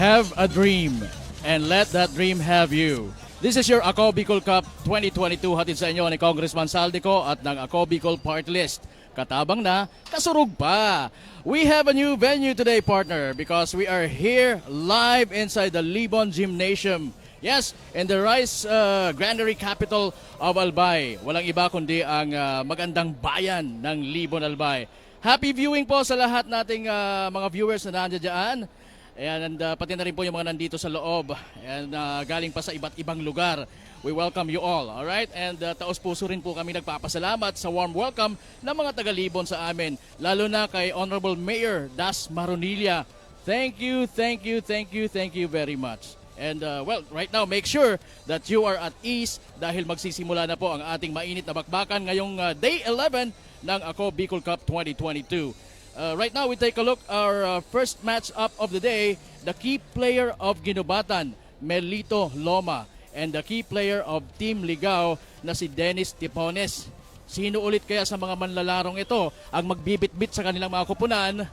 Have a dream and let that dream have you. This is your Ako Bicol Cup 2022 hatid sa inyo ni Congressman Saldico at ng Ako Bicol Party List. Katabang na, kasurug pa. We have a new venue today, partner, because we are here live inside the Libon Gymnasium. Yes, in the Rice Granary capital of Albay. Walang iba kundi ang magandang bayan ng Libon, Albay. Happy viewing po sa lahat nating mga viewers na nandiyan dyan. And pati na rin po yung mga nandito sa loob and galing pa sa iba't ibang lugar. We welcome you all, alright? And taos puso rin po kami nagpapasalamat sa warm welcome ng mga taga-Libon sa amin, lalo na kay Honorable Mayor Das Maronilla. Thank you, thank you, thank you, thank you very much. And well, right now, make sure that you are at ease dahil magsisimula na po ang ating mainit na bakbakan ngayong Day 11 ng Ako Bicol Cup 2022. Right now, we take a look our first match up of the day, the key player of Ginubatan, Melito Loma, and the key player of Team Ligao na si Dennis Tipones. Sino ulit kaya sa mga manlalarong ito ang magbibit-bit sa kanilang mga kupunan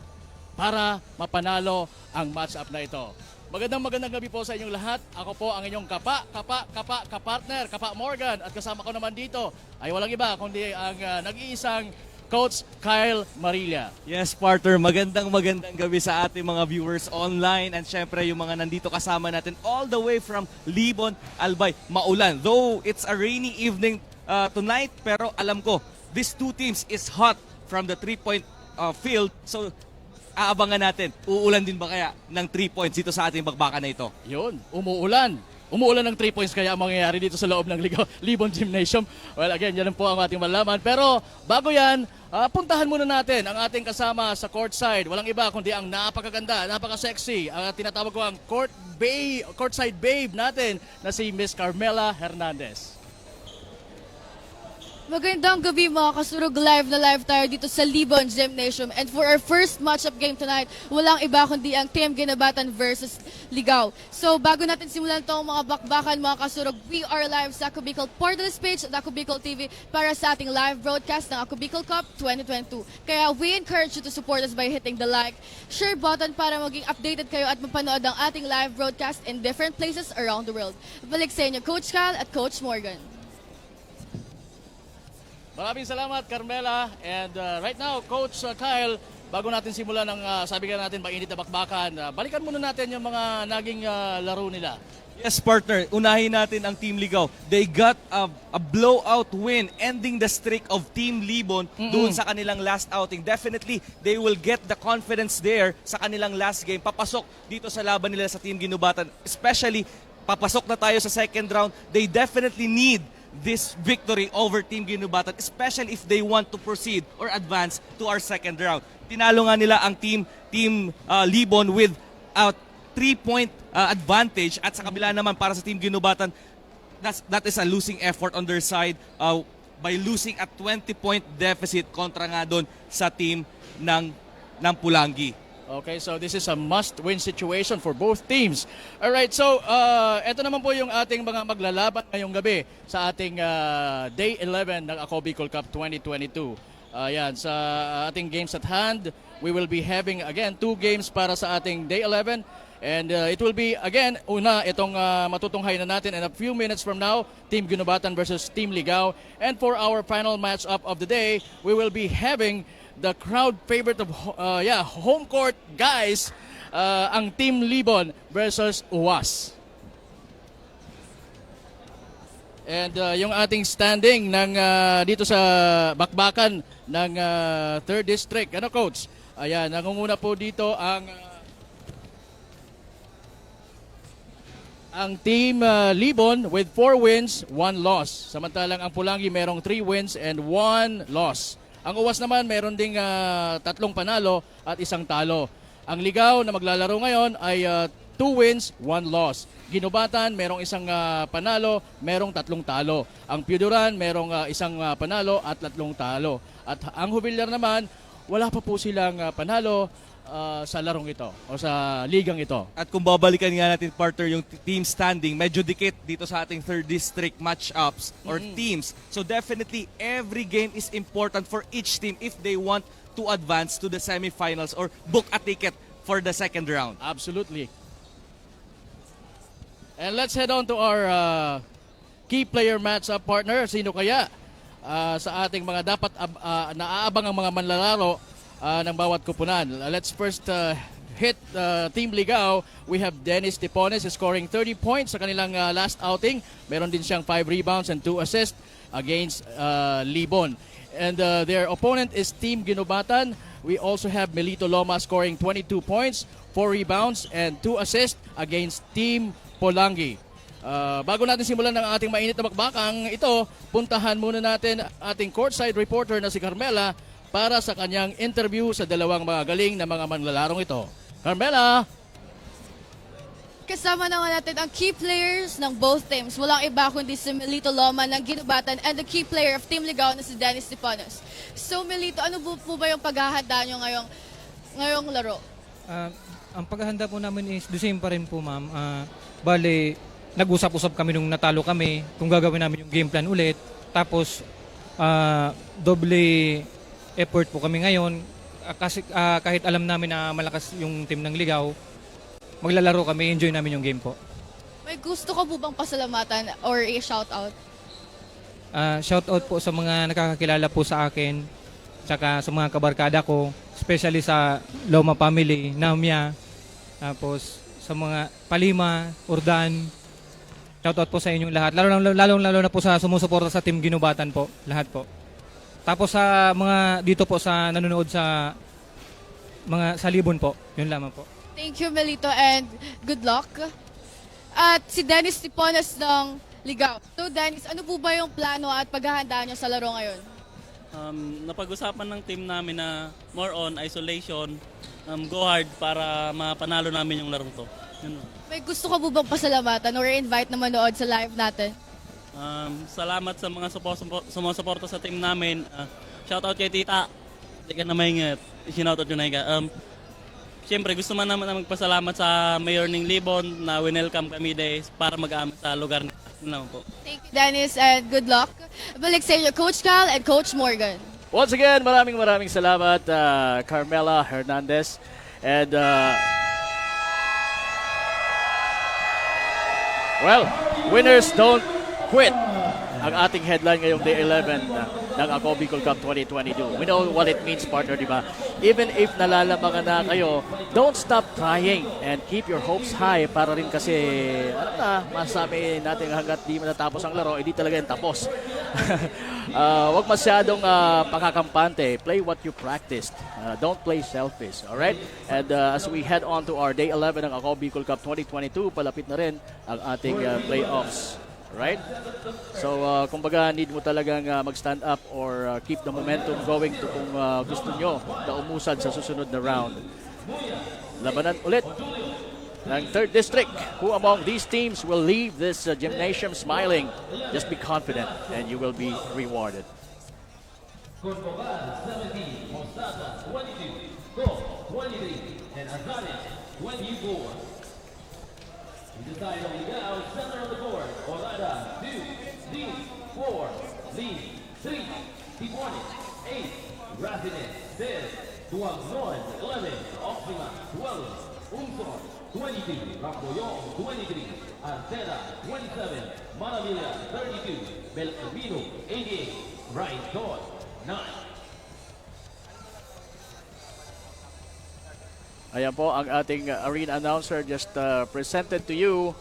para mapanalo ang match-up na ito? Magandang gabi po sa inyong lahat. Ako po ang inyong kapartner, Kapa Morgan, at kasama ko naman dito ay walang iba kundi ang nag-iisang Coach Kyle Marilla. Yes, partner. Magandang gabi sa ating mga viewers online and syempre yung mga nandito kasama natin all the way from Libon, Albay. Maulan. Though it's a rainy evening tonight, pero alam ko, these two teams is hot from the 3-point field. So, aabangan natin, uulan din ba kaya ng 3 points dito sa ating bakbakan na ito? Yun, umuulan. Umuulan ng 3 points kaya ang mangyayari dito sa loob ng Libon Gymnasium. Well, again, yan po ang ating malaman. Pero bago yan, puntahan muna natin ang ating kasama sa courtside. Walang iba kundi ang napakaganda, napaka-sexy. Tinatawag ko ang courtside babe natin na si Miss Carmela Hernandez. Magandang gabi mga kasurog, live na live tayo dito sa Libon Gymnasium. And for our first matchup game tonight, walang iba kundi ang Team Ginubatan versus Ligao. So bago natin simulan itong mga bakbakan mga kasurog, we are live sa Ako Bicol Party List page at Ako Bicol TV para sa ating live broadcast ng Ako Bicol Cup 2022. Kaya we encourage you to support us by hitting the like, share button para maging updated kayo at mapanood ang ating live broadcast in different places around the world. Balik sa inyo Coach Kyle at Coach Morgan. Maraming salamat, Carmela. And right now, Coach Kyle, bago natin simulan ng sabi ka natin mainit na bakbakan, balikan muna natin yung mga naging laro nila. Yes, partner. Unahin natin ang Team Ligao. They got a blowout win, ending the streak of Team Libon doon sa kanilang last outing. Definitely, they will get the confidence there sa kanilang last game. Papasok dito sa laban nila sa Team Ginubatan. Especially, papasok na tayo sa second round. They definitely need this victory over Team Ginubatan, especially if they want to proceed or advance to our second round. Tinalo nga nila ang Team Libon with a 3-point advantage at sa kabila naman para sa Team Ginubatan, that is a losing effort on their side by losing a 20-point deficit kontra nga doon sa team ng Pulangi. Okay, so this is a must-win situation for both teams. Alright, so eto naman po yung ating mga maglalaban ngayong gabi sa ating Day 11 ng Ako Bicol Cup 2022. Yan, sa ating games at hand, we will be having again 2 games para sa ating Day 11. And it will be, again, itong matutunghay na natin in a few minutes from now, Team Ginubatan versus Team Ligao. And for our final match-up of the day, we will be having the crowd favorite of home court guys, ang Team Libon versus UAS. And yung ating standing ng dito sa bakbakan ng 3rd District. Ano, Coach? Ayan, nangunguna po dito ang Team Libon with 4 wins, 1 loss. Samantalang ang Pulangi merong 3 wins and 1 loss. Ang UAS naman meron ding 3 panalo at 1 talo. Ang Ligao na maglalaro ngayon ay 2 wins, 1 loss. Ginubatan merong 1 panalo, merong 3 talo. Ang Piuduran merong 1 panalo at 3 talo. At ang Jubilar naman, wala pa po silang panalo sa larong ito o sa ligang ito. At kung babalikan nga natin, partner, yung team standing, medyo dikit dito sa ating 3rd District match-ups or teams. So definitely, every game is important for each team if they want to advance to the semifinals or book a ticket for the second round. Absolutely. And let's head on to our key player matchup partner. Sino kaya sa ating mga dapat naaabang ang mga manlalaro ng bawat kupunan? Let's first hit Team Ligao. We have Dennis Tipones scoring 30 points sa kanilang last outing. Meron din siyang 5 rebounds and 2 assists against Libon. And their opponent is Team Ginubatan. We also have Melito Loma scoring 22 points, 4 rebounds, and 2 assists against Team Polangi. Bago natin simulan ng ating mainit na bakbakang ito, puntahan muna natin ating courtside reporter na si Carmela para sa kanyang interview sa dalawang magaling na mga manlalarong ito. Carmela! Kasama naman natin ang key players ng both teams. Walang iba kundi si Melito Loma ng Ginubatan and the key player of Team Ligao na si Dennis Tipones. So Melito, ano po ba yung paghahanda nyo ngayong laro? Ang paghahanda po namin is the same pa rin po, ma'am. Bale, nag-usap-usap kami nung natalo kami kung gagawin namin yung game plan ulit. Tapos, doble effort po kami ngayon. Kasi kahit alam namin na malakas yung team ng Ligao, maglalaro kami, enjoy namin yung game po. May gusto ko po bang pasalamatan or i-shoutout? Shoutout po sa mga nakakakilala po sa akin, tsaka sa mga kabarkada ko, especially sa Loma family, Namya, tapos sa mga Palima, Urdan. Shoutout po sa inyong lahat. Lalo na po sa sumusuporta sa Team Ginubatan po, lahat po. Tapos sa mga dito po sa nanonood sa mga sa Libon po, yun lamang po. Thank you, Melito, and good luck. At si Dennis Tipones ng Ligao. So, Dennis, ano po ba yung plano at paghahanda nyo sa laro ngayon? Napag-usapan ng team namin na more on isolation, go hard para mapanalo namin yung laro to. Yun lang. May gusto ko po bang pasalamatan or invite na manood sa live natin? Salamat sa mga sumusuporta sa team namin. Shoutout kay Tita. Hindi ka na mahingat. Sinoutout yun na higa. Siyempre, gusto man naman magpasalamat sa Mayor ng Libon na winelcome kami days para mag-aamin sa lugar nila. Yun po. Thank you, Dennis, and good luck. Balik sa inyo, Coach Cal and Coach Morgan. Once again, maraming salamat, Carmela Hernandez. And, well, winners don't quit. Ang ating headline ngayong Day 11 ng Ako Bicol Cup 2022. We know what it means, partner, di ba? Even if nalalamangan na kayo, don't stop trying and keep your hopes high para rin kasi, ano na, masasabi natin hanggat di matatapos ang laro, hindi talaga yung tapos. Huwag masyadong pakakampante. Play what you practiced. Don't play selfish, alright? And as we head on to our Day 11 ng Ako Bicol Cup 2022, palapit na rin ang ating playoffs. Right? So, kumbaga, need mo talagang mag-stand up or keep the momentum going to kung gusto nyo na umusad sa susunod na round. Labanan ulit ng 3rd District. Who among these teams will leave this gymnasium smiling? Just be confident and you will be rewarded. Corcovado 17, Mostasa 22, Go 23, and Azanes 24. Inside of Ligao, center of the court, Orada 2, D 4, Lee 3, Tipones 8, Rafines 10, Tuagnon 11, Oxima 12, Umson 22, Ramboyong 23, Artera 27, Manavilla 32, Belcamino 88, Right Dot 9. Ayan po ang ating arena announcer just presented to you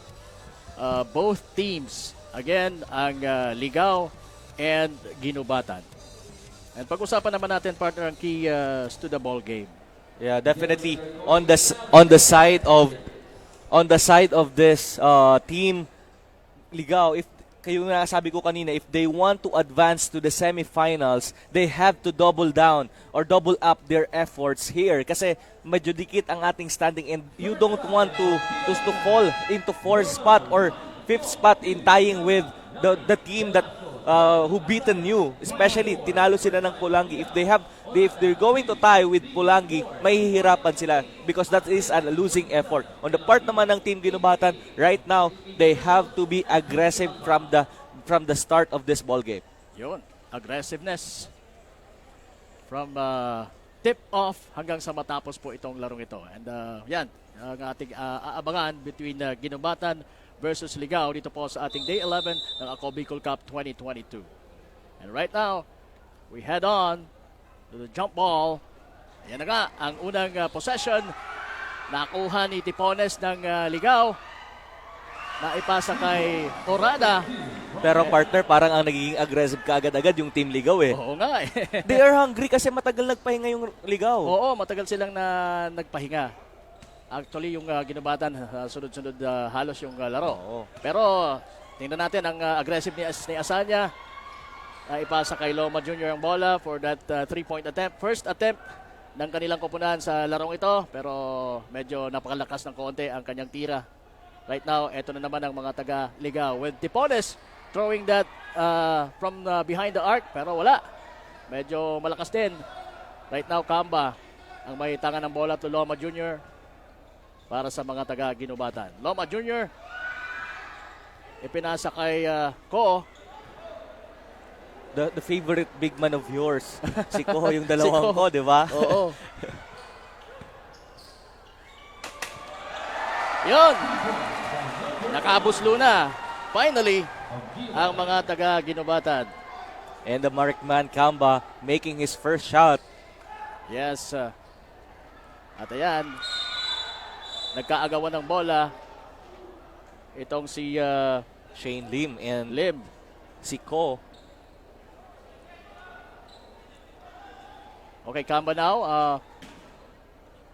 both teams. Again, ang Ligao and Ginubatan. And pag-usapan naman natin, partner, ang key to the ball game. Yeah, definitely on the side of this team Ligao, if kayo nga sabi ko kanina, if they want to advance to the semifinals, they have to double down or double up their efforts here kasi medyo dikit ang ating standing and you don't want to fall into 4th spot or 5th spot in tying with the team that who beaten you, especially tinalo sila ng Pulangi. If they're going to tie with Pulangi, mahihirapan sila because that is a losing effort. On the part naman ng Team Ginubatan, right now they have to be aggressive from the start of this ball game. Yun, aggressiveness from tip off hanggang sa matapos po itong larong ito. And yan, ang ating aabangan between Ginubatan versus Ligao dito po sa ating Day 11 ng Ako Bicol Cup 2022. And right now, we head on to the jump ball. Ayan na nga, ang unang possession nakuha ni Tipones ng Ligao. Naipasa kay Orada. Pero partner, parang ang nagiging aggressive ka agad-agad yung Team Ligaw eh. Oo nga eh. They are hungry kasi matagal nagpahinga yung Ligaw. Oo, matagal silang nagpahinga. Actually, yung ginabatan, sunod-sunod halos yung laro. Oo. Pero, tingnan natin ang aggressive ni Asanya. Ipasa kay Loma Jr. ang bola for that 3-point attempt. First attempt ng kanilang koponan sa larong ito. Pero medyo napakalakas ng konti ang kanyang tira. Right now, eto na naman ang mga taga-Ligao with Tipones throwing that from behind the arc. Pero wala. Medyo malakas din. Right now, Kamba ang may tangan ng bola to Loma Jr. para sa mga taga-Ginubatan. Loma Jr. ipinasa kay Ko. The favorite big man of yours. Si Ko yung dalawang Ko, di ba? Oo. Yun. Nakabuslo na. Finally, ang mga taga-Ginubatan. And the markman Kamba making his first shot. Yes. At ayan, nagkaagawan ng bola. Itong si Shane Lim and Lim. si Ko. Okay, Kamba now.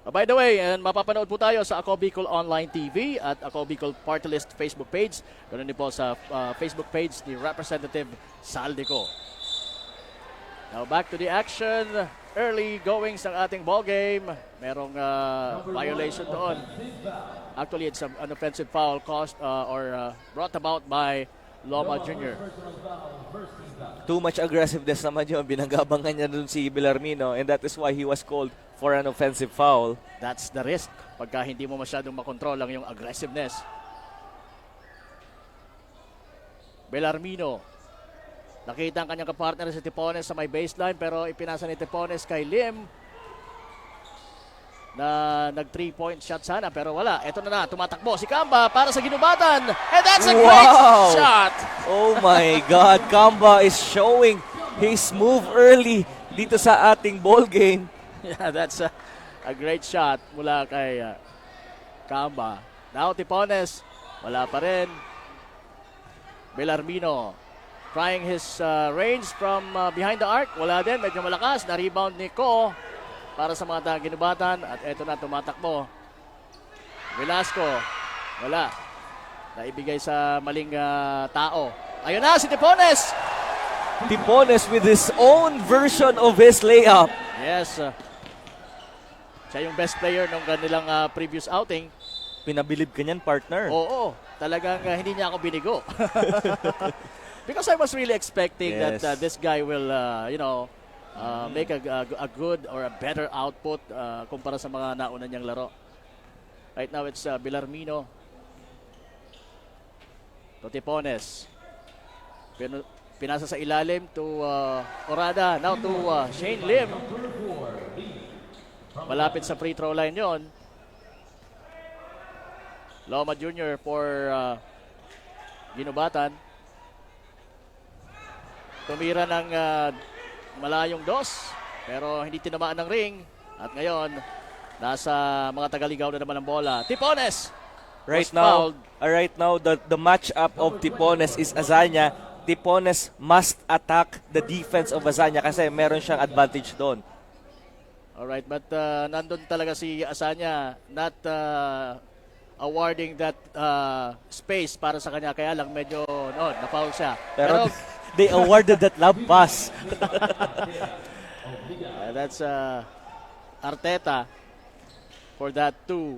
By the way, and mapapanood po tayo sa Ako Bicol Online TV at Ako Bicol Party List Facebook page. Ganun din po sa Facebook page ni Representative Saldico. Now back to the action. Early goings ng ating ball game. Merong violation doon. Actually, it's an offensive foul caused brought about by Loma Jr. Too much aggressiveness naman yun. Binanggabangan niya dun si Bellarmino and that is why he was called for an offensive foul. That's the risk pagka hindi mo masyadong makontrol ang yung aggressiveness. Bellarmino. Nakita ang kanyang kapartner si Tipones sa may baseline pero ipinasa ni Tipones kay Lim na nag 3-point shot sana pero wala. Ito na tumatakbo si Kamba para sa Ginubatan. And that's a great shot! Oh my God, Kamba is showing his move early dito sa ating ball game. Yeah, that's a great shot mula kay Kamba. Now Tipones, wala pa rin. Bellarmino trying his range from behind the arc. Wala din, medyo malakas. Na-rebound ni Ko para sa mga Ginubatan. At eto na, tumatakbo. Velasco, wala. Naibigay sa maling tao. Ayun na, si Tipones! Tipones with his own version of his layup. Yes. Siya yung best player ng kanilang previous outing. Pinabilib ka niyan, partner. Oo, talagang hindi niya ako binigo. Because I was really expecting Yes. that this guy will, make a good or a better output kumpara sa mga nauna niyang laro. Right now, it's Bellarmino. To Tipones. Pinasa sa ilalim to Orada. Now to Shane Lim. Malapit sa free throw line yon. Loma Jr. for Ginubatan. Tumira ng malayong dos, pero hindi tinamaan ng ring. At ngayon, nasa mga Tagaligaw na naman ang bola. Tipones! Right was now, the matchup of Tipones is Azanya. Tipones must attack the defense of Azanya kasi meron siyang advantage doon. Alright, but nandun talaga si Asanya, not awarding that space para sa kanya. Kaya lang medyo na-foul siya. Pero they awarded that lob pass. That's Arteta for that 2.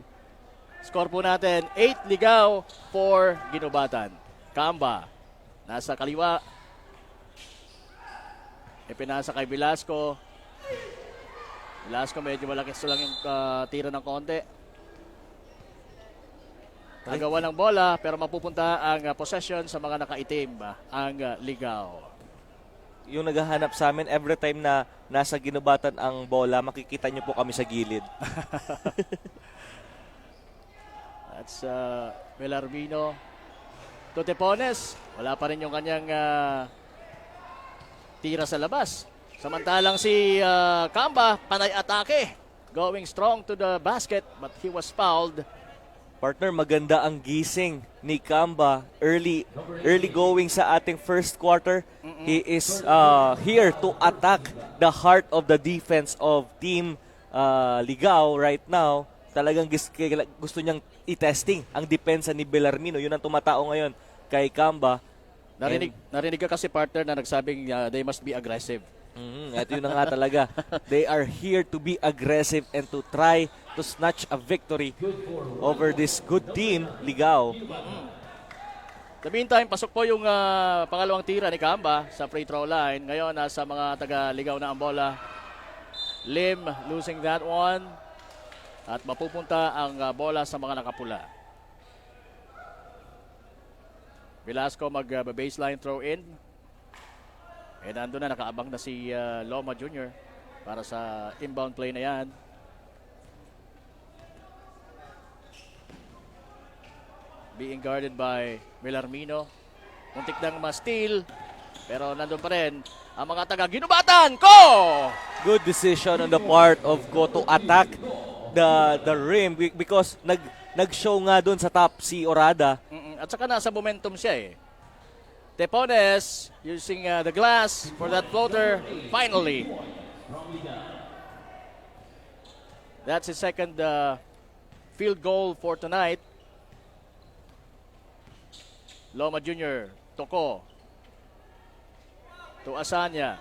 Score po natin, 8 Ligao, 4 Ginubatan. Kamba, nasa kaliwa. Ipinasa kay Velasco. Velasco medyo malakis lang yung tira ng konti. Nagawa ng bola pero mapupunta ang possession sa mga nakaitim, ang Ligao. Yung naghahanap sa amin, every time na nasa Ginubatan ang bola, makikita niyo po kami sa gilid. That's Bellarmino. to Tepones. Wala pa rin yung kanyang tira sa labas. Samantalang si Kamba, panay atake. Going strong to the basket, but he was fouled. Partner, maganda ang gising ni Kamba early going sa ating first quarter. He is here to attack the heart of the defense of Team Ligao right now. Talagang gusto niyang i-testing ang depensa ni Bellarmino. Yun ang tumatao ngayon kay Kamba. Narinig ka kasi, partner, na nagsabing they must be aggressive. At yun na nga talaga. They are here to be aggressive and to try to snatch a victory over this good team, Ligao. The meantime, pasok po yung pangalawang tira ni Kamba sa free throw line. Ngayon, nasa mga taga-Ligaw na ang bola. Lim losing that one. At mapupunta ang bola sa mga nakapula. Velasco mag-baseline throw in. And nandun na, nakaabang na si Loma Jr. para sa inbound play na yan. Being guarded by Bellarmino. Muntik nang ma-steal. Pero nandun pa rin ang mga taga-Ginubatan. Ko! Good decision on the part of Ko to attack the rim because nag-show nga dun sa top si Orada. At saka nasa momentum siya eh. Tepones using the glass for that floater. Finally. That's his second field goal for tonight. Loma Jr. Toko. To Asanya.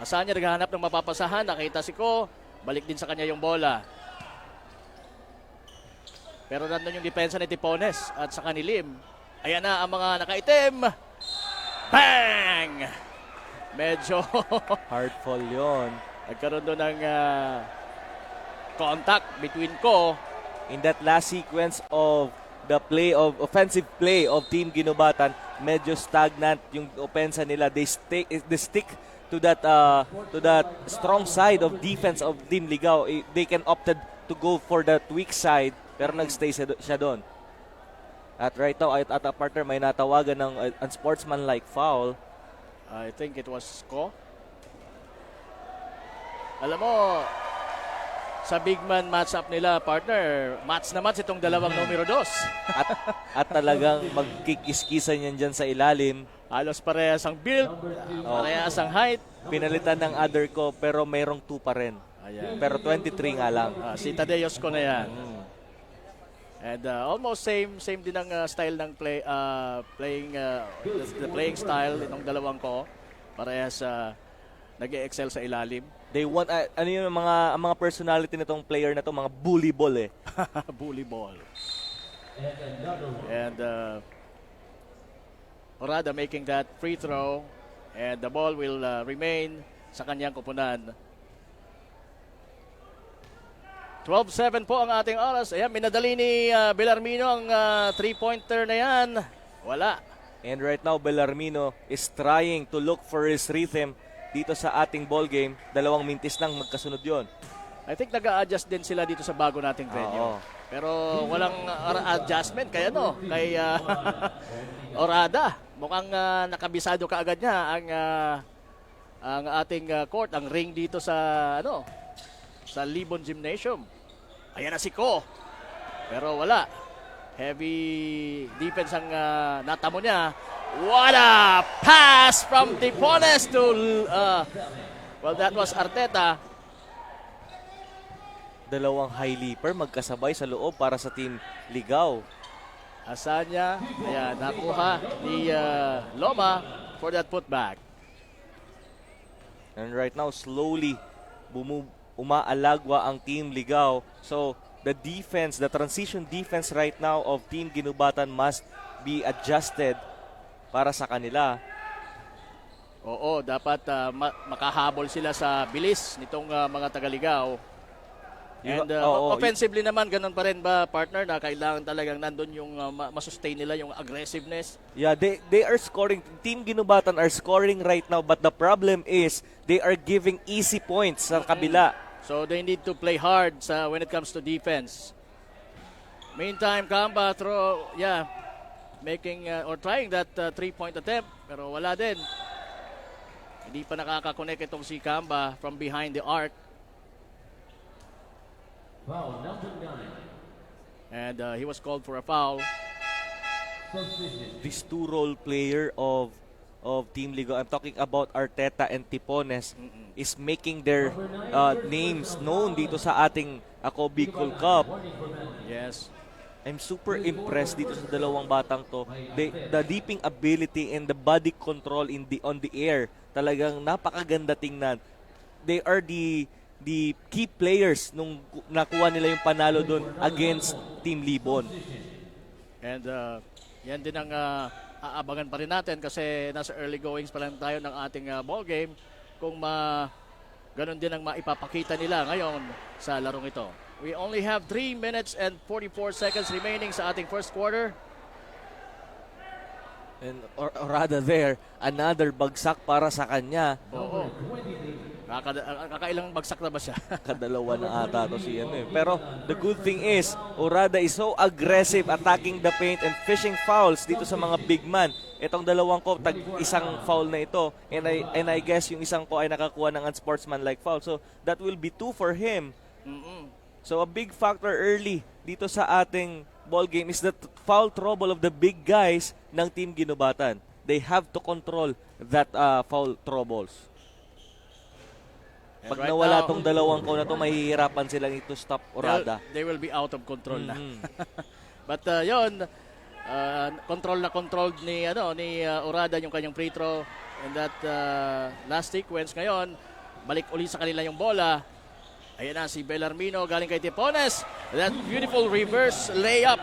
Asanya naghahanap ng mapapasahan. Nakita si Ko. Balik din sa kanya yung bola. Pero nandun yung depensa ni Tepones at sa kanilim. Ayan na ang mga nakaitim. Bang! Medyo Hard fall yun. nagkaroon doon ng contact between Ko. In that last sequence of the offensive play of Team Ginubatan, medyo stagnant yung opensa nila. They stick to that strong side of defense of Team Ligao. They can opted to go for that weak side, pero nagstay siya doon. At right now, at a partner, may natawagan ng unsportsmanlike foul. I think it was Ko. Alam mo, sa big man match-up nila, partner, match na match itong dalawang numero 2. At talagang magkikiskisan yan dyan sa ilalim. Halos parehas ang build, parehas ang height. Pinalitan ng other Ko, pero mayroong 2 pa rin. Ayan. Pero 23 nga lang. Si Tadeos Ko na yan. And almost same din ang style ng the playing style itong dalawang Ko. Parehas nag-excel sa ilalim. They want ano yung mga personality nitong player na to, mga bully ball eh. Bully ball. And Orada making that free throw and the ball will remain sa kanyang kupunan. 12-7 po ang ating oras. Ayan, minadali ni Bellarmino ang 3-pointer na yan. Wala. And right now, Bellarmino is trying to look for his rhythm dito sa ating ball game. 2 mintis lang magkasunod yon. I think nag-a-adjust din sila dito sa bago nating venue. Oo. Pero walang adjustment kay Orada. Mukhang nakabisado kaagad niya ang ating court, ang ring dito sa sa Libon Gymnasium. Ayan na si Ko. Pero wala. Heavy defense ang natamo niya. What a pass from Tepones to well, that was Arteta. 2 high leaper magkasabay sa loob para sa Team Ligao. Asanya, ayan, nakuha ni Loma for that putback. And right now, slowly umaalagwa ang Team Ligao. So, the transition defense right now of Team Ginubatan must be adjusted para sa kanila. Oo, dapat makahabol sila sa bilis nitong mga taga-Ligaw. And offensively naman, ganun pa rin ba, partner, na kailangan talagang nandun yung masustain nila yung aggressiveness? Yeah, they are scoring. Team Ginubatan are scoring right now, but the problem is they are giving easy points sa kabila. So they need to play hard when it comes to defense. Meantime, Kamba making or trying that 3-point attempt, pero wala din. Hindi pa nakaka-connect itong si Kamba from behind the arc. Foul number 9. And he was called for a foul. This two-role player of Team Ligaw, I'm talking about Arteta and Tipones, is making their names known dito sa ating Ako Bicol Cup. Yes. I'm super impressed dito sa dalawang batang to. The leaping ability and the body control on the air, talagang napakaganda tingnan. They are the key players nung nakuha nila yung panalo doon against Team Libon. And yan din ang aabangan pa rin natin kasi nasa early goings pa lang tayo ng ating ball game kung ganun din ang maipapakita nila ngayon sa larong ito. We only have 3 minutes and 44 seconds remaining sa ating first quarter. And Orada there, another bagsak para sa kanya. Oo. Kakailang bagsak na ba siya? Kadalawa na ata to si Pero the good thing is, Orada is so aggressive attacking the paint and fishing fouls dito sa mga big man. Itong dalawang ko, isang foul na ito. And I guess yung isang ko ay nakakuha ng unsportsmanlike foul. So that will be 2 for him. So a big factor early dito sa ating ball game is the foul trouble of the big guys ng Team Ginubatan. They have to control that foul troubles. And Pag right nawala now, tong dalawang ko na to, mahihirapan silang ito stop Orada. they will be out of control na. But yon, control ni Orada yung kanyang free throw and that last sequence ngayon, balik uli sa kanila yung bola. Ayan na si Bellarmino galing kay Tipones. That beautiful reverse layup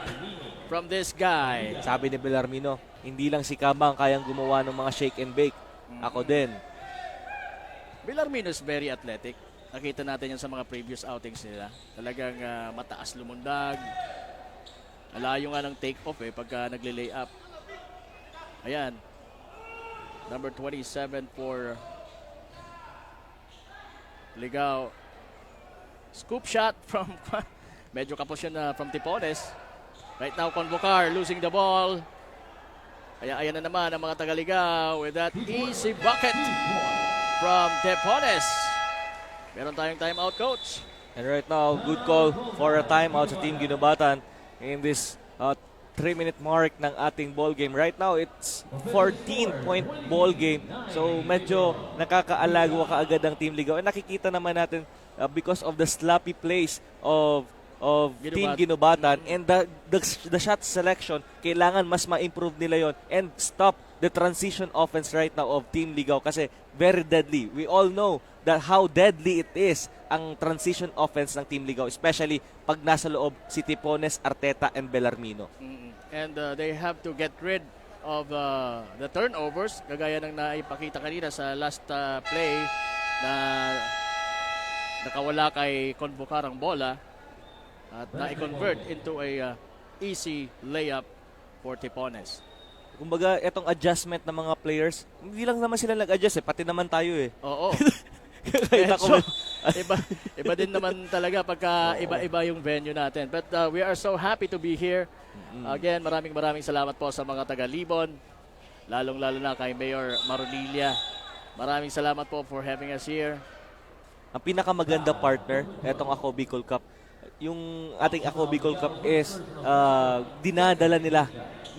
from this guy. Sabi ni Bellarmino, hindi lang si Kamba ang kayang gumawa ng mga shake and bake. Ako din. Bellarmino is very athletic. Nakita natin yan sa mga previous outings nila. Talagang mataas lumundag. Alayo nga ng take-off pagka nagle-lay up. Ayan. Number 27 for Ligaw. Scoop shot from medyo kapos yun from Tipones. Right now, Convocar losing the ball. Kaya ayan na naman ang mga Tagaligaw with that easy bucket from Tipones. Meron tayong timeout, coach. And right now, good call for a timeout sa Team Ginubatan in this 3-minute mark ng ating ball game. Right now, it's 14-point ball game. So, medyo nakakaalagwa kaagad ang Team Ligaw. And nakikita naman natin because of the sloppy plays of Team Ginubatan and the shot selection, kailangan mas ma-improve nila yon and stop the transition offense right now of Team Ligaw kasi very deadly. We all know that how deadly it is ang transition offense ng Team Ligaw, especially pag nasa loob si Tipones, Arteta, and Bellarmino. And they have to get rid of the turnovers, kagaya ng naipakita kanina sa last play na nakawala kay Convocar ang bola at na-convert into a easy layup for Tipones. Kumbaga, itong adjustment ng mga players, hindi lang naman sila nag-adjust pati naman tayo Oo. Kaya So, iba din naman talaga pagka iba-iba yung venue natin. But we are so happy to be here. Again, maraming salamat po sa mga taga-Libon, lalong-lalo na kay Mayor Marolilla. Maraming salamat po for having us here. Ang pinakamaganda partner, etong Ako Bicol Cup, yung ating Ako Bicol Cup is dinadala nila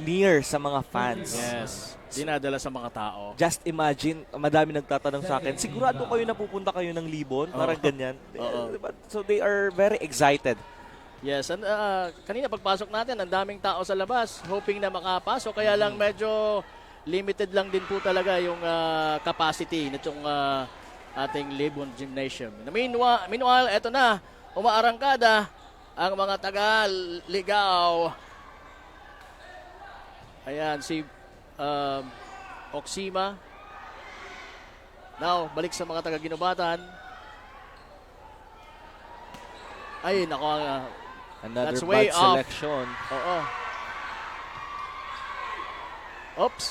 near sa mga fans. Yes, dinadala sa mga tao. Just imagine, madami nagtatanong sa akin, sigurado kayo napupunta kayo ng Libon? Parang ganyan. Diba? So they are very excited. Yes, and kanina pagpasok natin, ang daming tao sa labas, hoping na makapasok. Kaya lang medyo limited lang din po talaga yung capacity nitong ating Libon Gymnasium. Meanwhile, eto na, umaarangkada ang mga taga-Ligaw. Ayan, si Oxima. Now, balik sa mga taga-Ginubatan. Ay, nako. Another That's bad way off. selection. Oo. Oops.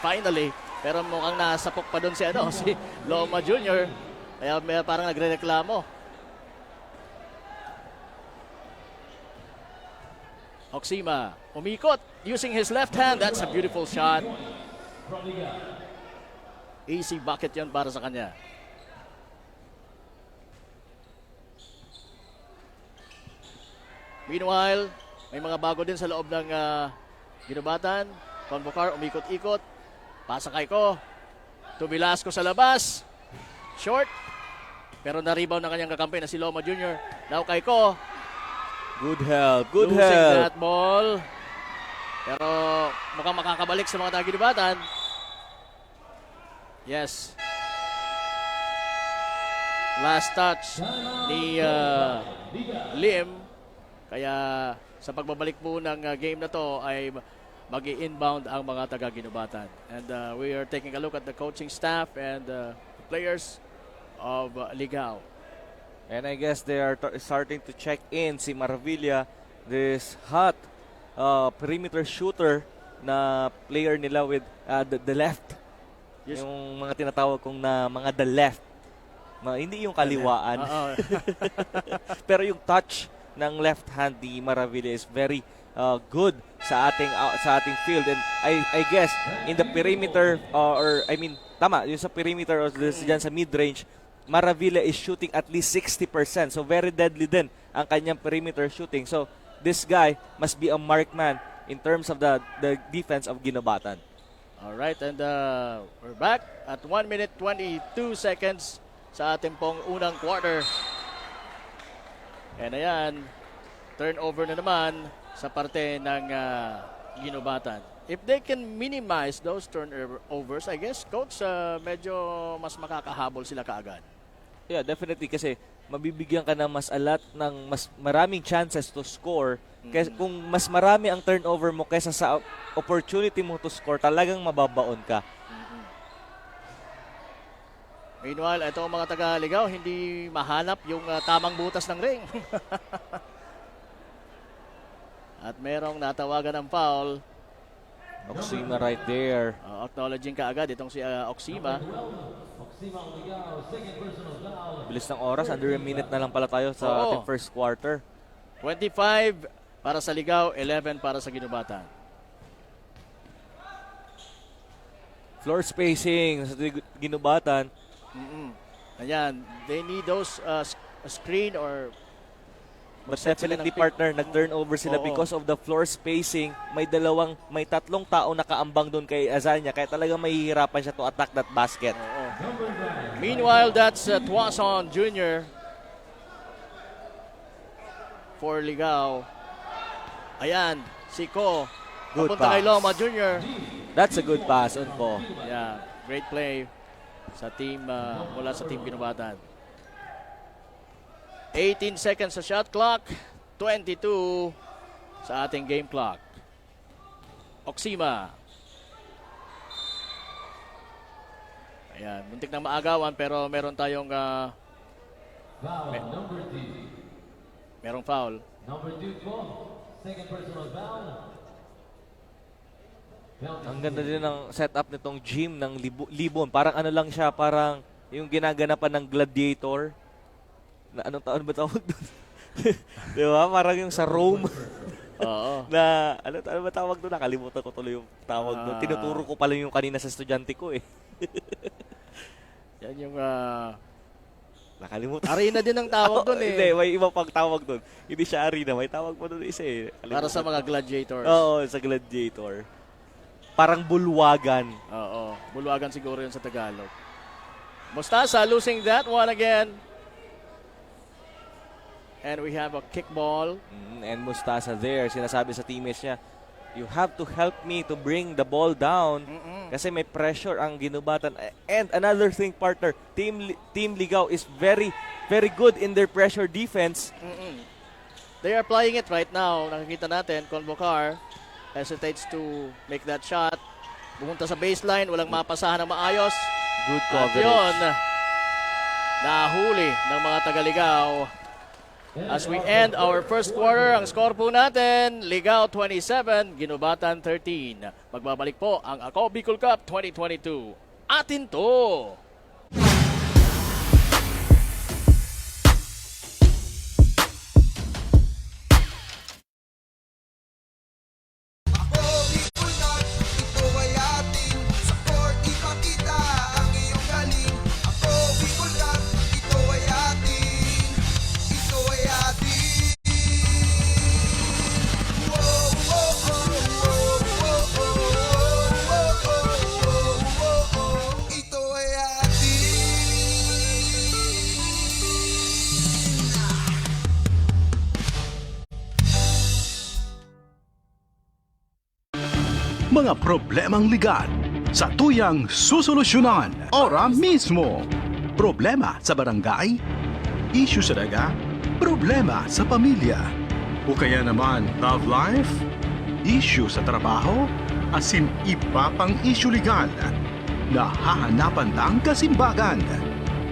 Finally. Pero mukhang nasapok pa doon si Loma Jr. Kaya parang nagre-reklamo. Oxima, umikot using his left hand. That's a beautiful shot. Easy bucket yon para sa kanya. Meanwhile, may mga bago din sa loob ng ginubatan. Convocar, umikot-ikot. Pasakay ko. To Velasco sa labas. Short. Pero na-rebound ng kanyang kakampi na si Loma Jr. Now kay ko. Good help. Good Losing help. that ball. Pero mukhang makakabalik sa mga taga-ginubatan. Yes. Last touch ni Lim. Kaya sa pagbabalik po ng game na to ay mag-i-inbound ang mga taga-ginubatan. And we are taking a look at the coaching staff and the players of Ligao. And I guess they are starting to check in si Maravilla, this hot perimeter shooter na player nila with the left. Yes. Yung mga tinatawag kong na mga the left. Hindi yung kaliwaan. Pero yung touch ng left hand ni Maravilla is very good sa ating field. And I guess in the perimeter tama, yung sa perimeter or diyan sa mid-range, Maravilla is shooting at least 60%. So very deadly din ang kanyang perimeter shooting. So this guy must be a markman in terms of the defense of Ginobatan. Alright, and we're back at 1 minute 22 seconds sa ating pong unang quarter. And ayan, turnover na naman sa parte ng Ginobatan. If they can minimize those turnovers, I guess, Coach, medyo mas makakahabol sila kaagad. Yeah, definitely kasi mabibigyan ka ng mas mas maraming chances to score. Kasi kung mas marami ang turnover mo kaysa sa opportunity mo to score, talagang mababaon ka. Meanwhile, ito ang mga taga-Ligao, hindi mahanap yung tamang butas ng ring. At merong natawagan ng foul. Oxima right there. Acknowledging kaagad itong si Oxima. Bilis ng oras, under a minute na lang pala tayo sa ating first quarter. 25 para sa Ligao, 11 para sa Ginobatan. Floor spacing sa Ginobatan. Ayan, they need those screen or But definitely partner, nag-turnover sila because of the floor spacing. May tatlong tao nakaambang doon kay Azania, kaya talagang mahihirapan siya to attack that basket. Meanwhile, that's Tuason Jr. for Ligao. Ayan, si Ko. Good Papunta kay pass. Loma Jr. That's a good pass on po. Yeah, great play sa team mula sa team Ginobatan. 18 seconds sa shot clock, 22 sa ating game clock. Oxima. Ayan, muntik na maagawan pero meron tayong merong foul. Number 2 po, second personal foul. Ang ganda din ng setup nitong gym ng Libon. Parang ano lang siya, parang yung ginaganapan ng gladiator. Na anong taon ba tawag doon? Di ba? Parang yung sa Rome. Oo. Na ano ba tawag doon? Nakalimutan ko tuloy yung tawag doon. Tinuturo ko pala yung kanina sa estudyante ko eh. Yan yung Nakalimutan. arena din ang tawag doon eh. Hindi, may iba pang tawag doon. Hindi siya arena, may tawag pa doon isa eh. Para sa mga gladiators. Oo, sa gladiator. Parang bulwagan. Oo, bulwagan siguro yun sa Tagalog. Mostasa losing that one again. And we have a kickball. And Mustasa there, sinasabi sa teammates niya, you have to help me to bring the ball down kasi may pressure ang Ginobatan. And another thing, partner, Team Ligao is very, very good in their pressure defense. They are applying it right now. Nakikita natin, Convocar hesitates to make that shot. Pumunta sa baseline, walang mapasahan ng maayos. Good At coverage. yun, nahuli ng mga taga-Ligao. As we end our first quarter, ang score po natin, Ligao 27, Ginobatan 13. Magbabalik po ang Ako Bicol Cup 2022. Atin to! mga problemang legal sa tuyang susolusyonan ora mismo. Problema sa barangay, issue sa daga, problema sa pamilya, o kaya naman love life, issue sa trabaho, asin iba pang issue legal na hahanapan ng kasimbagan.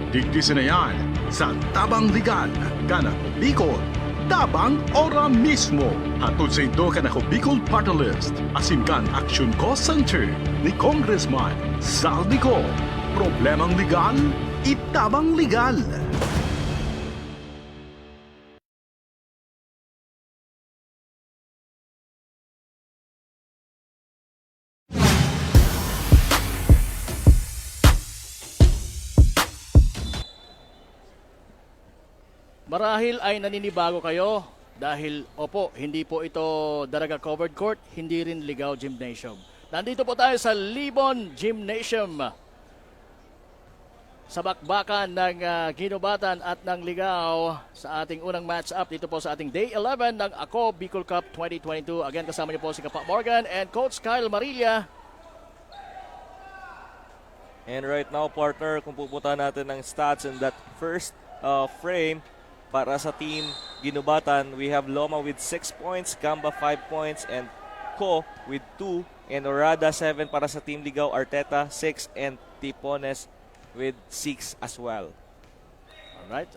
Digdisin na yan sa Tabang Legal, Kanako Bicol, Tabang ora mismo. Hatod sa indo Kanako Bicol Party List, asin kan Action Call Center ni Congressman Saldico. Problemang legal, itabang legal. Marahil ay naninibago kayo dahil opo, hindi po ito Daraga Covered Court, hindi rin Ligaw Gymnasium. Nandito po tayo sa Libon Gymnasium sa bakbakan ng Ginubatan at ng Ligaw sa ating unang match-up dito po sa ating Day 11 ng Ako Bicol Cup 2022. Again, kasama niyo po si Kapa Morgan and Coach Kyle Marilla. And right now, partner, kung pupunta natin ng stats in that first frame, para sa team Ginubatan, we have Loma with 6 points, Gamba 5 points, and Ko with 2, and Orada 7 para sa team Ligaw, Arteta 6, and Tipones with 6 as well. Alright,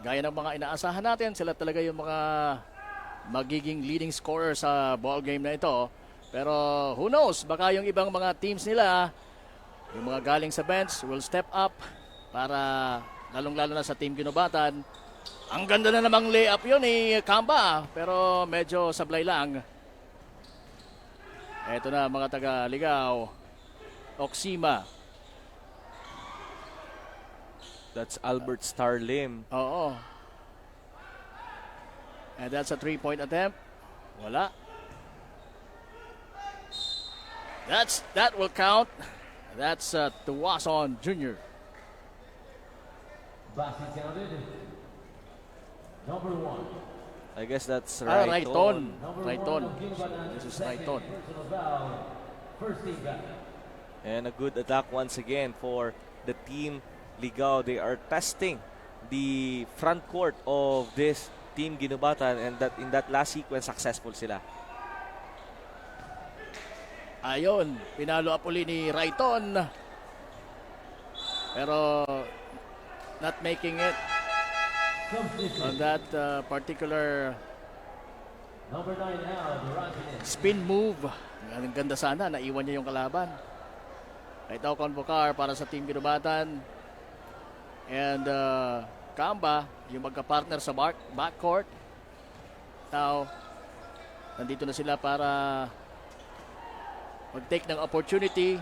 gaya ng mga inaasahan natin, sila talaga yung mga magiging leading scorer sa ball game na ito. Pero who knows, baka yung ibang mga teams nila, yung mga galing sa bench, will step up para lalong-lalo na sa team Ginubatan. Ang ganda na namang layup yun ni Kamba, pero medyo sablay lang. Eto na mga taga-Ligaw. Oksima. That's Albert Starlim. Oo. And that's a 3-point attempt. Wala. That will count. That's Tuwason Jr. Basket counted. Number 1. I guess that's Rayton. Number Rayton. 1 of Ginubatan. This is Second Rayton. personal foul. First team back. And a good attack once again for the team Ligaw. They are testing the front court of this team Ginubatan, and that in that last sequence successful sila. Ayun, pinalo up uli ni Rayton. Pero not making it on that particular Number 9 now, Durantes. spin move. Ang ganda sana, naiwan niya yung kalaban. Ito Convocar para sa team Ginubatan. And Kamba, yung magka-partner sa backcourt. Now, nandito na sila para mag-take ng opportunity.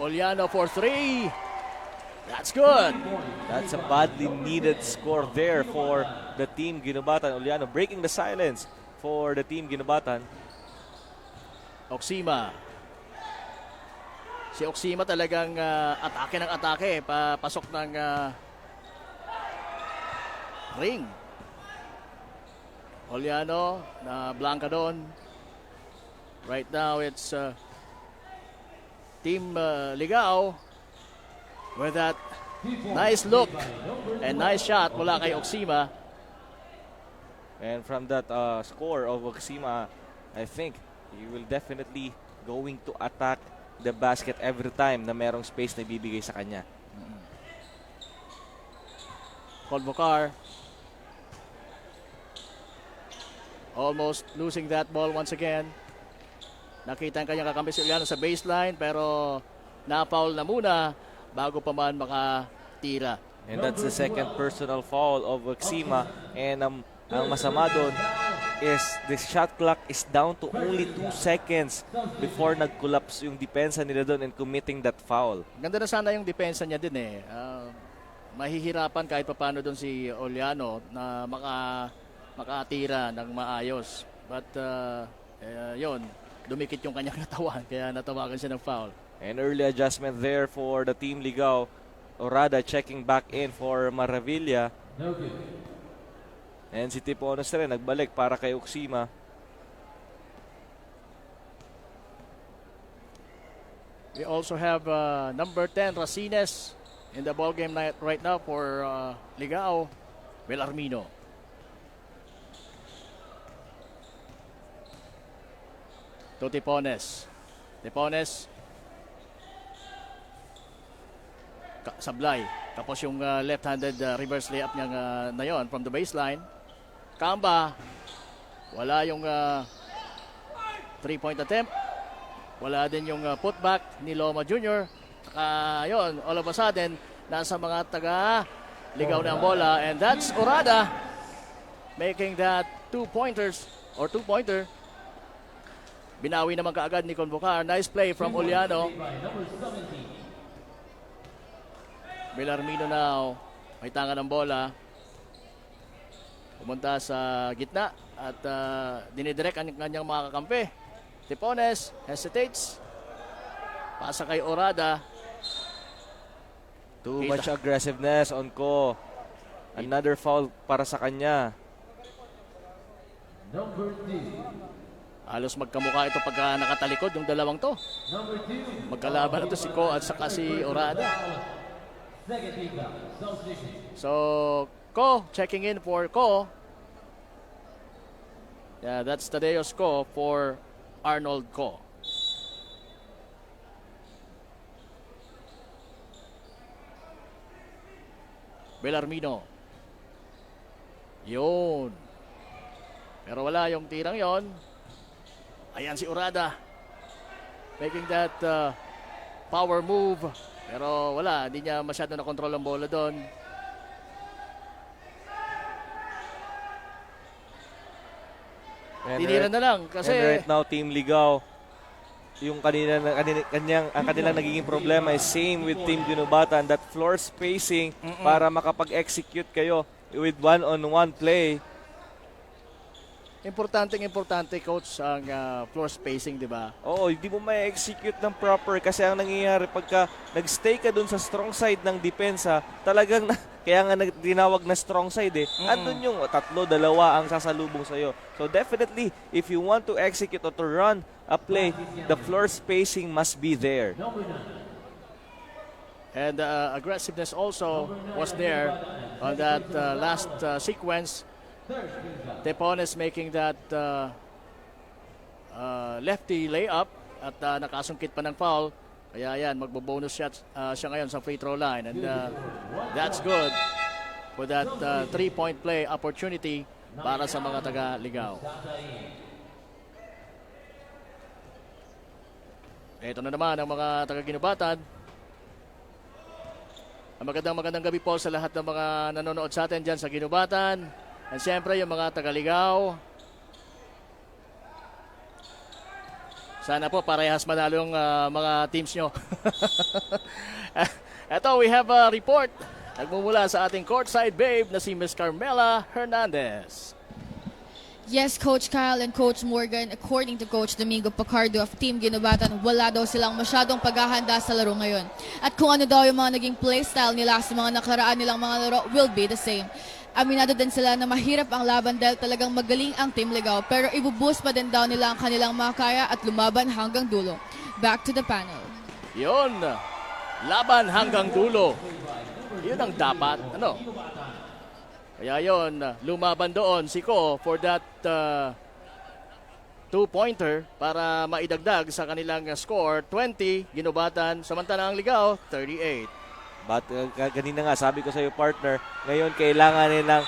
Oliano for 3. That's good. That's a badly needed score there for the team Ginubatan. Oliano breaking the silence for the team Ginubatan. Oksima. Si Oksima talagang atake ng atake. Papasok ng ring. Oliano na blanca doon. Right now it's Team Ligaw with that nice look and nice shot mula kay Oksima. And from that score of Oksima, I think he will definitely going to attack the basket every time na merong space na ibibigay sa kanya. Convocar almost losing that ball once again. Nakita ang kanyang kakampi si Oliano sa baseline pero na-foul na muna bago pa man makatira. And that's the second personal foul of Oksima. And ang masama doon is the shot clock is down to only 2 seconds before nag-collapse yung depensa nila doon and committing that foul. Ganda na sana yung depensa niya din eh. Mahihirapan kahit papano doon si Oliano na makatira ng maayos. But yun, dumikit yung kanyang katawan kaya natawagan siya ng foul. An early adjustment there for the team Ligaw. Orada checking back in for Maravilla. No good. And si Tipones rin nagbalik para kay Oksima. We also have number 10, Racines, in the ball game right now for Ligao, Belarmino. To Tipones. Tipones. Sablay. Tapos yung left-handed reverse layup niya na yon from the baseline. Kamba. Wala yung 3-point attempt. Wala din yung putback ni Loma Jr. Yun, all of a sudden, nasa mga taga-ligaw na ang bola. And that's Orada making that two-pointer. Binawi naman kaagad ni Convocar. Nice play from Uliano. Belarmino now. May tanga ng bola. Pumunta sa gitna at dinidirect ang kanyang mga kakampi. Tipones hesitates. Pasa kay Orada. Too much aggressiveness on Ko. Another foul para sa kanya. Number 2. Halos magkamukha ito pagka nakatalikod yung dalawang to. Number 2. Magkalaban ito si Ko at saka si Orada. Second team foul. Substitution. So, Ko checking in for Ko. Yeah, that's Tadeo's Ko for Arnold Ko. Belarmino. Yun. Pero wala yung tirang yon. Ayan si Orada. Making that power move. Pero wala, hindi niya masyado na control ang bola doon. Tinira na lang kasi And right now, Team Ligao, yung ang kanilang nagiging problema is same with Team Ginubatan, that floor spacing para makapag-execute kayo with one-on-one play. importante coach ang floor spacing, di ba? Oo, hindi mo may execute ng proper kasi ang nangyayari pagka nagstay ka dun sa strong side ng depensa, talagang kaya nga tinawag na strong side andun yung 3-2 ang sasalubong sa'yo. So definitely, if you want to execute or to run a play, the floor spacing must be there. And aggressiveness also was there on that last sequence. Tepones making that lefty layup at nakasungkit pa ng foul. Kaya yan, magbo-bonus shot siya ngayon sa free throw line. And that's good for that 3-point play opportunity para sa mga taga-Ligao. Ito na naman ang mga taga-Ginubatan. Magandang gabi po sa lahat ng mga nanonood sa atin dyan sa Ginubatan. At siyempre yung mga taga-Ligao. Sana po parehas manalo yung mga teams nyo. Ito, we have a report. Nagmumula sa ating courtside babe na si Miss Carmela Hernandez. Yes, Coach Kyle and Coach Morgan, according to Coach Domingo Pacardo of Team Ginubatan, wala daw silang masyadong paghahanda sa laro ngayon. At kung ano daw yung mga naging playstyle nila sa mga nakaraan nilang mga laro will be the same. Aminado din sila na mahirap ang laban dahil talagang magaling ang Team Ligao, pero ibuboost pa din daw nila ang kanilang makaya at lumaban hanggang dulo. Back to the panel. Yun, laban hanggang dulo. Yun ang dapat, ano? Kaya yun, lumaban doon si Ko for that 2-pointer para maidagdag sa kanilang score, 20, Ginubatan, samantala ang Ligao, 38. But ganina nga, sabi ko sa iyo partner, ngayon kailangan nilang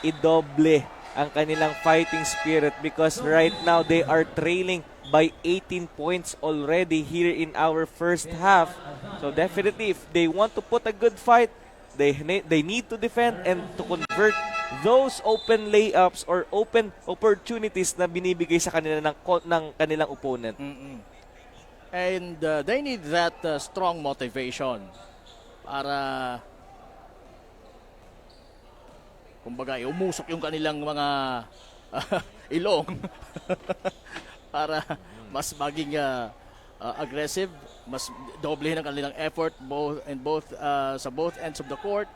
idoble ang kanilang fighting spirit because right now they are trailing by 18 points already here in our first half. So definitely if they want to put a good fight, they need to defend and to convert those open layups or open opportunities na binibigay sa kanila ng kanilang opponent. And they need that strong motivation para kumbaga umusok yung kanilang mga ilong para mas maging aggressive, mas doblehin ang kanilang effort sa both ends of the court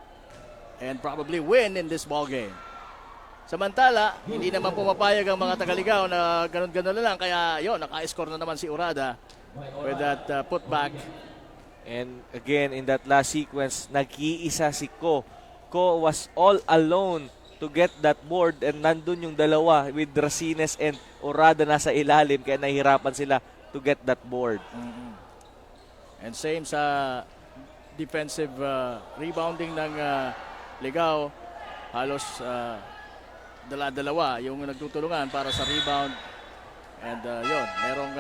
and probably win in this ball game. Samantala, hindi naman pumapayag ang mga Tagaligaw na ganun-ganun na lang. Kaya yun, naka-score na naman si Urada with that putback. And again, in that last sequence, nag-iisa si Ko. Ko was all alone to get that board and nandun yung dalawa with Racines and Urada nasa ilalim kaya nahihirapan sila to get that board. And same sa defensive rebounding ng Ligao. Halos dala-dalawa yung nagtutulungan para sa rebound. And yun, merong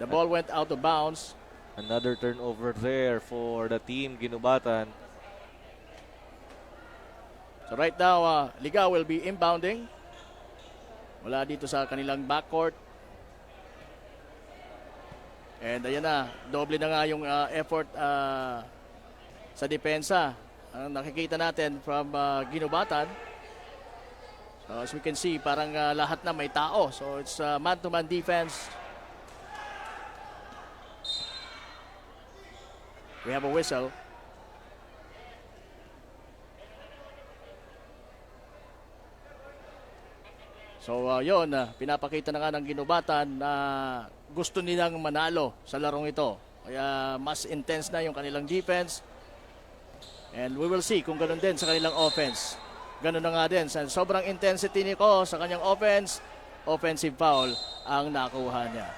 the ball went out of bounds. Another turnover there for the team Ginubatan. So right now, Ligao will be inbounding. Wala dito sa kanilang backcourt. And ayan na, doble na nga yung effort sa depensa. Ang nakikita natin from Ginubatan. So as we can see, parang lahat na may tao. So it's man-to-man defense. We have a whistle. So yun, pinapakita na nga ng Ginubatan na gusto nilang manalo sa larong ito. Kaya mas intense na yung kanilang defense. And we will see kung ganun din sa kanilang offense. Ganun na nga din. Sa sobrang intensity ni Ko sa kanyang offense, offensive foul ang nakuha niya.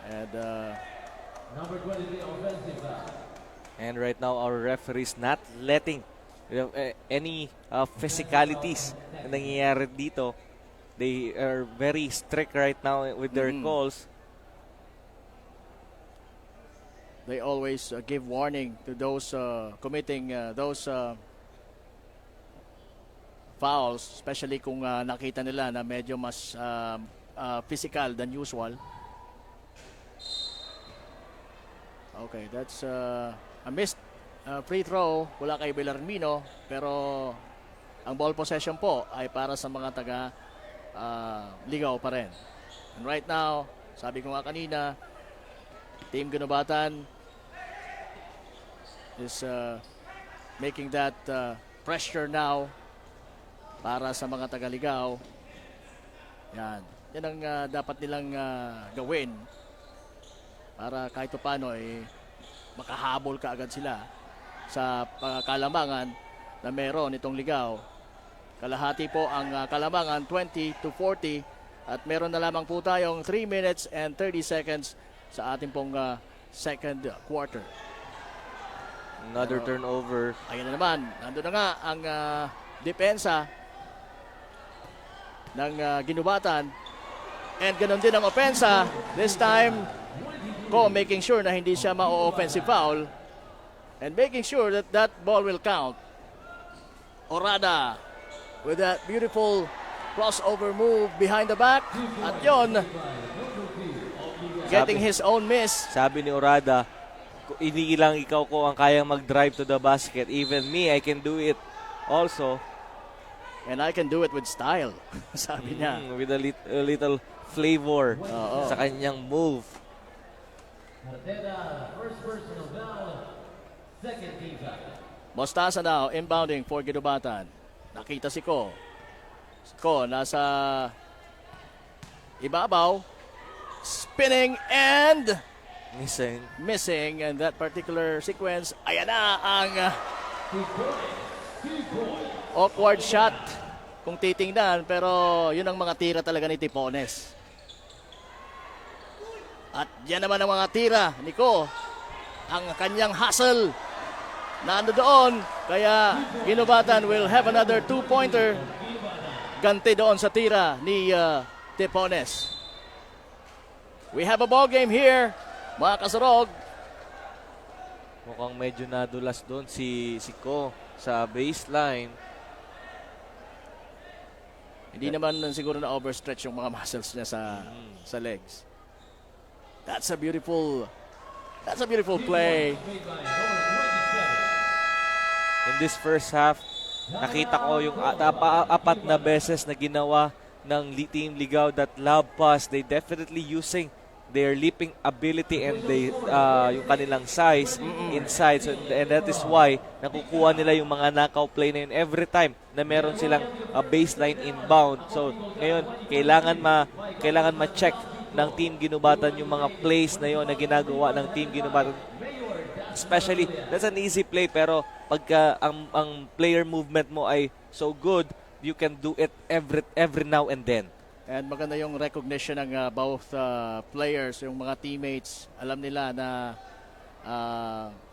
And Number 23 offensive foul. And right now, our referees not letting any physicalities na nangyayari dito. They are very strict right now with their calls. they always give warning to those committing those fouls, especially kung nakita nila na medyo mas physical than usual. Okay, that's a missed free throw mula kay Bellarmino, pero ang ball possession po ay para sa mga taga Ligaw pa rin. And right now, sabi ko nga kanina, Team Ginubatan is making that pressure now para sa mga taga Ligaw. Yan. Yan ang dapat nilang gawin para kahit paano makahabol kaagad sila sa kalamangan na meron itong Ligaw. Kalahati po ang kalamangan, 20-40, at meron na lamang po tayong 3 minutes and 30 seconds sa ating pong second quarter. Another turnover. Ayan na naman, nandun na nga ang depensa ng Ginubatan, and ganun din ang opensa. This time, Ko making sure na hindi siya ma-offensive foul and making sure that that ball will count. Orada with that beautiful crossover move behind the back. At yon, getting his own miss. Sabi ni Orada, hindi lang ikaw ko ang kayang mag-drive to the basket. Even me, I can do it also. And I can do it with style, sabi niya. With a little flavor sa kanyang move. Mateda, first personal foul, second team foul. Mostasa now, inbounding for Ginubatan. Nakita si Ko. Si Ko nasa ibabaw. Spinning and missing in that particular sequence. Ayan na ang awkward shot kung titingnan, pero yun ang mga tira talaga ni Tipones. At yan naman ang mga tira ni Ko. Ang kanyang hustle na ano doon, kaya Ginubatan will have another 2-pointer ganti doon sa tira ni Tipones. We have a ball game here, mga kasurog. Mukhang medyo nadulas doon si Ko sa baseline. Hindi naman siguro na overstretch yung mga muscles niya sa legs. That's a beautiful play. In this first half, nakita ko yung apat na beses na ginawa ng Team Ligaw that lob pass. They definitely using their leaping ability and yung kanilang size inside. So, and that is why nakukuha nila yung mga knockout play na yun every time na meron silang baseline inbound. So ngayon, kailangan ma-check ng Team Ginubatan yung mga plays na yun na ginagawa ng Team Ginubatan. Especially, that's an easy play, pero pagka ang player movement mo ay so good, you can do it every now and then. And maganda yung recognition ng both players, yung mga teammates. Alam nila na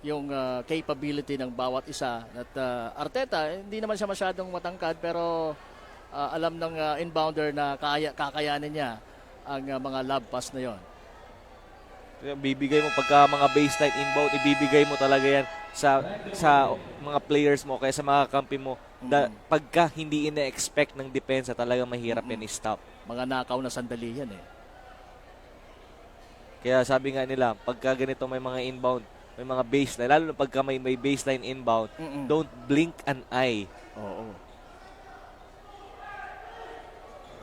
yung capability ng bawat isa. At Arteta, hindi naman siya masyadong matangkad, pero alam ng inbounder na kakayanin niya ang mga lob pass na yon. Bibigay mo pagka mga baseline inbound, ibibigay mo talaga yan sa mga players mo, kaya sa mga kampi mo. Pagka hindi ina-expect ng depensa, talaga mahirap yan i-stop. Mga nakaw na sandali yan eh. Kaya sabi nga nila, pagka ganito may mga inbound, may mga baseline, lalo na pagka may baseline inbound, don't blink an eye. Oo.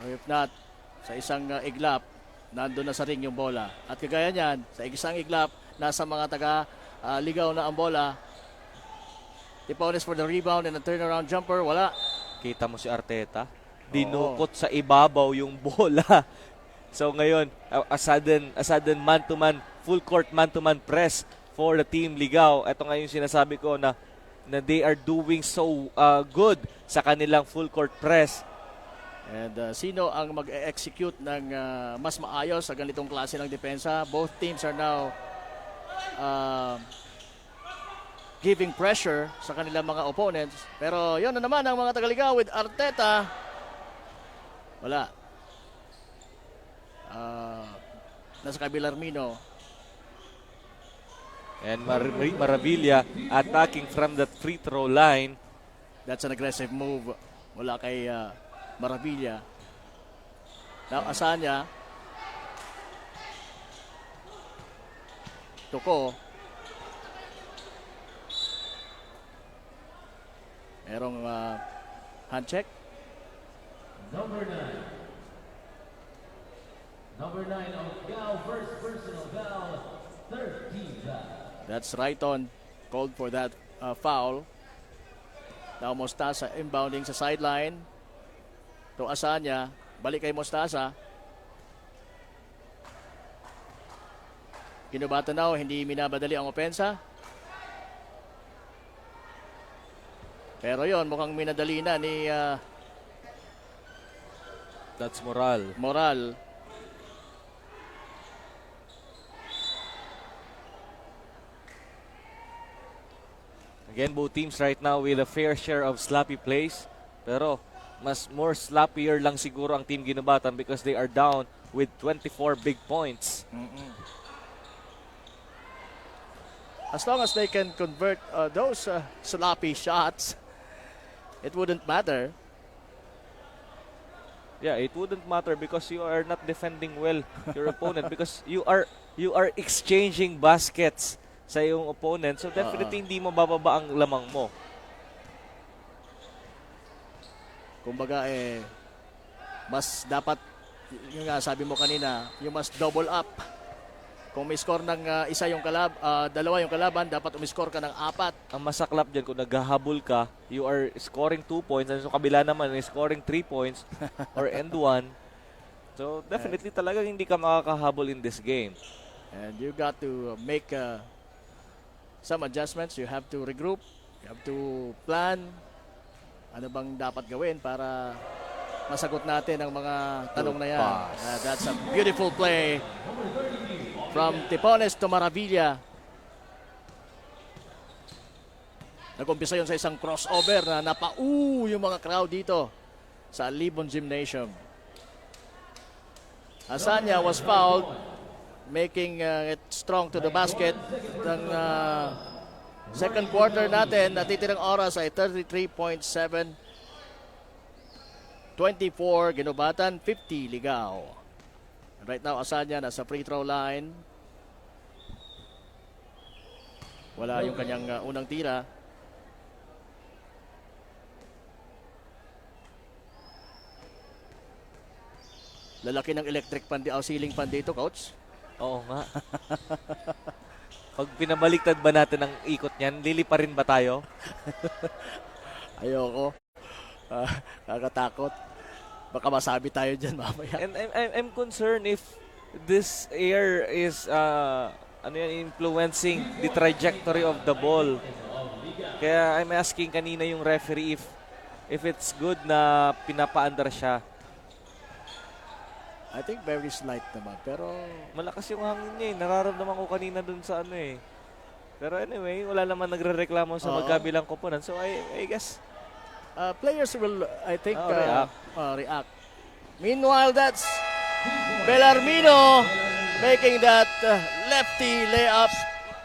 If not, sa isang iglap, nandun na sa ring yung bola. At kagaya niyan, sa isang iglap, nasa mga ligaw na ang bola. Tipones for the rebound and a turnaround jumper, wala. Kita mo si Arteta, dinukot sa ibabaw yung bola. So ngayon, a sudden man-to-man, full court man-to-man press for the Team Ligao. Ito nga yung sinasabi ko na they are doing so good sa kanilang full court press. And sino ang mag-execute ng mas maayos sa ganitong klase ng depensa? Both teams are now giving pressure sa kanilang mga opponents. Pero yun na naman ang mga Tagaligaw with Arteta. Wala. Nasa Kabilarmino. And Maravilla attacking from that free throw line. That's an aggressive move. Wala kay Maravilla. Now Asanya. Tuko. Merong hand check. Number 9 of Gal, first personal foul, third team foul. That's right on. Called for that foul. Now Mostasa inbounding sa sideline. To Asanya. Balik kay Mostasa. Ginubatan now, hindi minabadali ang opensa. Pero yon mukhang minadali na ni That's Moral. Again, both teams right now with a fair share of sloppy plays. Pero more sloppier lang siguro ang Team Ginubatan because they are down with 24 big points. As long as they can convert those sloppy shots, it wouldn't matter. Yeah, it wouldn't matter because you are not defending well your opponent because you are exchanging baskets sa iyong opponent. So definitely hindi mo bababa ang lamang mo. Kumbaga mas dapat, yung nga sabi mo kanina, you must double up. Kung may score ng isa yung dalawa yung kalaban, dapat umiscore ka ng 4. Ang masaklap dyan, kung naghahabol ka, you are scoring 2 points, and sa kabila naman, scoring 3 points or end 1. So definitely talagang hindi ka makakahabol in this game. And you got to make some adjustments. You have to regroup. You have to plan. Ano bang dapat gawin para masagot natin ang mga tanong na yan. That's a beautiful play from Tipones to Maravilla. Nag-umpisa yun sa isang crossover na yung mga crowd dito sa Libon Gymnasium. Asanya was fouled, making it strong to the basket. Ng second quarter natin, natitirang oras ay 33.7. 24 Ginubatan, 50 Ligao. Right now, Asanya nasa free throw line. Wala yung kanyang unang tira. Lalaki ng electric pan, ceiling pan dito, coach. Oo nga. Pag pinabaliktad ba natin ang ikot niyan, lilipa rin ba tayo? Ayoko. Kakatakot. Baka masabi tayo dyan mamaya. And I'm concerned if this air is influencing the trajectory of the ball. Kaya I'm asking kanina yung referee if it's good na pinapaandar siya. I think very slight naman. Pero Malakas yung hangin niya eh. Nararamdaman ko kanina dun sa ano eh. Pero anyway, wala naman nagre-reklamo sa Oo. magkabilang koponan. So I guess players will, I think, react. Meanwhile, that's Bellarmino making that lefty layup,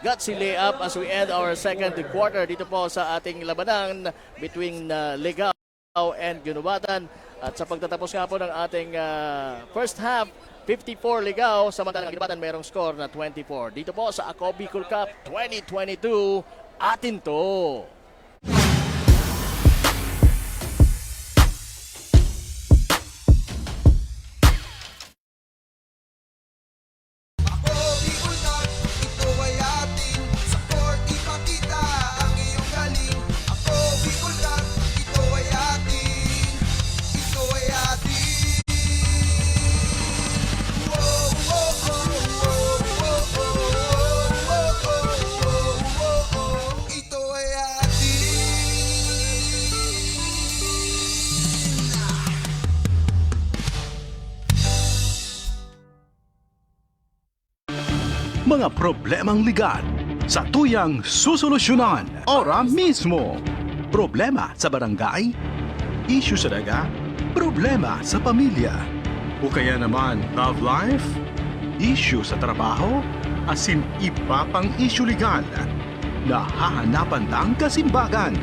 gutsy layup as we end our second quarter dito po sa ating labanan between Ligao and Ginubatan. At sa pagtatapos nga po ng ating first half, 54 Ligao, samantalang Ginubatan merong score na 24. Dito po sa Ako Bicol Cup 2022, atin to. Mga problemang legal sa tuyang susolusyonan ora mismo. Problema sa barangay, issue sa daga, problema sa pamilya. O kaya naman love life, issue sa trabaho, asin iba pang issue legal. Nahahanapan ng kasimbagan.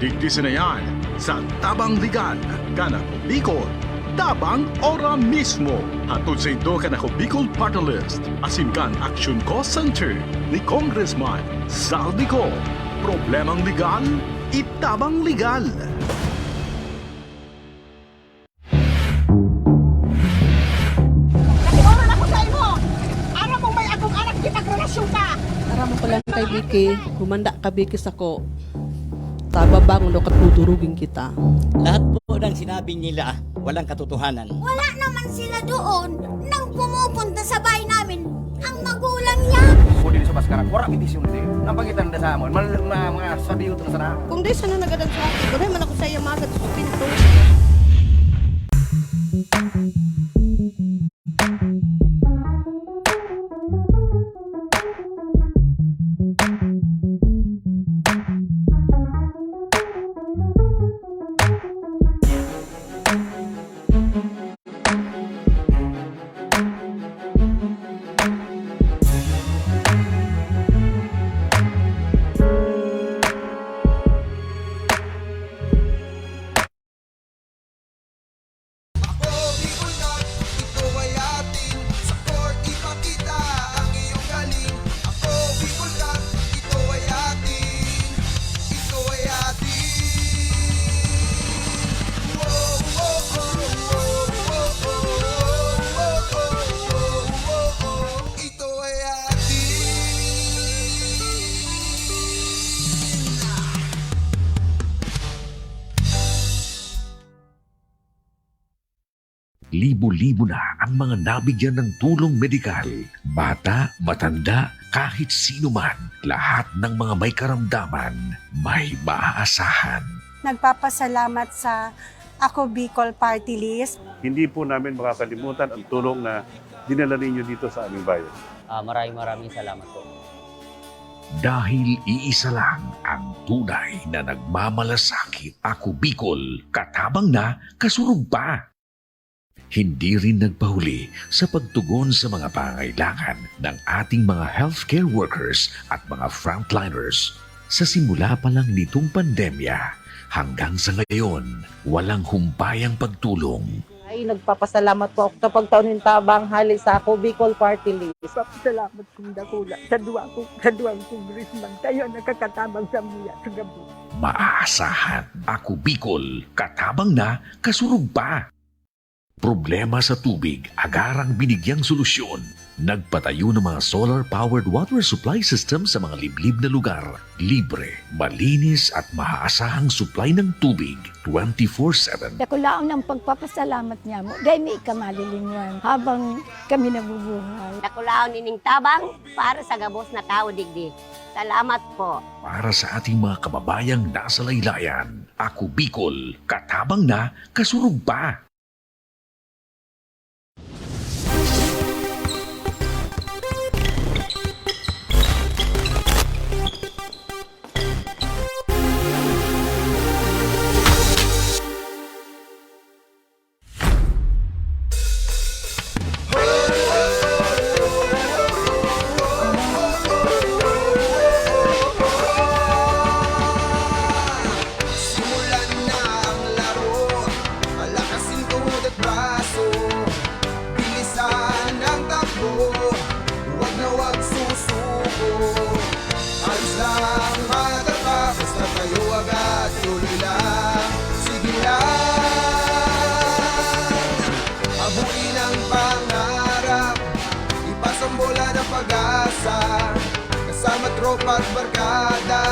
Digdisin na yan sa Tabang Legal, Kanako Bicol. Tabang ora mismo. Hatod sa ito Kanako Bicol Party List. Asin kan Action Cost Center ni Congressman Saldico. Problemang legal, itabang legal. Oran ako sa imo. Ara mo may akong anak kita relasyon ka. Ara mo pala kay Vicky, humanda ka Vicky sako. Tababangon do katuturugin kita. Lahat po ng sinabi nila, walang katotohanan. Wala naman sila doon nang pumupunta sa bahay namin. Ang magulang niya. Kung dito sa Baskara, wala bitisyon din. Nampagitan na sa amon, mga sabi ito na sana. Kung di sana nagadan sa akin, kunay man ako sa iya magad sa pinto. Libo-libo na ang mga nabigyan ng tulong medikal. Bata, matanda, kahit sino man, lahat ng mga may karamdaman, may maaasahan. Nagpapasalamat sa Ako Bicol Party List. Hindi po namin makakalimutan ang tulong na dinala ninyo dito sa aming bayan. Maraming salamat po. Dahil iisa lang ang tunay na nagmamalasakit. Ako Bicol, katabang na, kasurog pa. Hindi rin nagpahuli sa pagtugon sa mga pangailangan ng ating mga healthcare workers at mga frontliners. Sa simula pa lang nitong pandemya, hanggang sa ngayon, walang humpayang pagtulong. Ay, nagpapasalamat po ako sa pagtaunin tabang hali sa Ako Bicol Party List. Nagpapasalamat kong dakula sa duwang congressman. Tayo nakakatabang sa miya sa gabi. Maaasahan. Ako Bicol, katabang na, kasurog pa. Problema sa tubig, agarang binigyang solusyon. Nagpatayo ng mga solar-powered water supply system sa mga liblib na lugar. Libre, malinis at maaasahang supply ng tubig 24/7. Dakulaon ng pagpapasalamat niya mo. Dahil may ikamalilingan habang kami nabubuhay. Dakulaon nining tabang para sa gabos na tao digdi. Salamat po. Para sa ating mga kababayang nasa laylayan, Ako Bicol, katabang na, kasurug pa. Simulan na ang laro, palakasin tuhod at braso, bilisan ang takbo, huwag na huwag susuko. Alis lang mga tapa, basta tayo agad, tuloy lang, sige lang. Habulin ang pangarap, ipasang bola ng pag-asa, kasama tropa at barkada.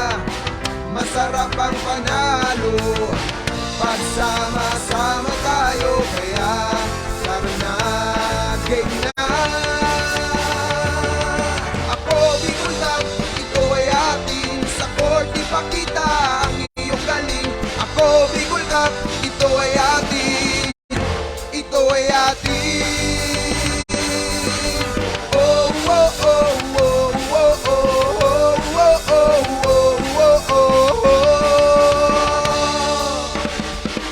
Masarap ang panalo pagsama-sama tayo, kaya laro na, game na. Ako Bicol Cup, ito ay atin, sa court ipakita ang iyong galing. Ako Bicol Cup, ito ay atin, ito ay atin. Oh, oh, oh, oh, oh, oh, oh, oh, oh, oh, oh,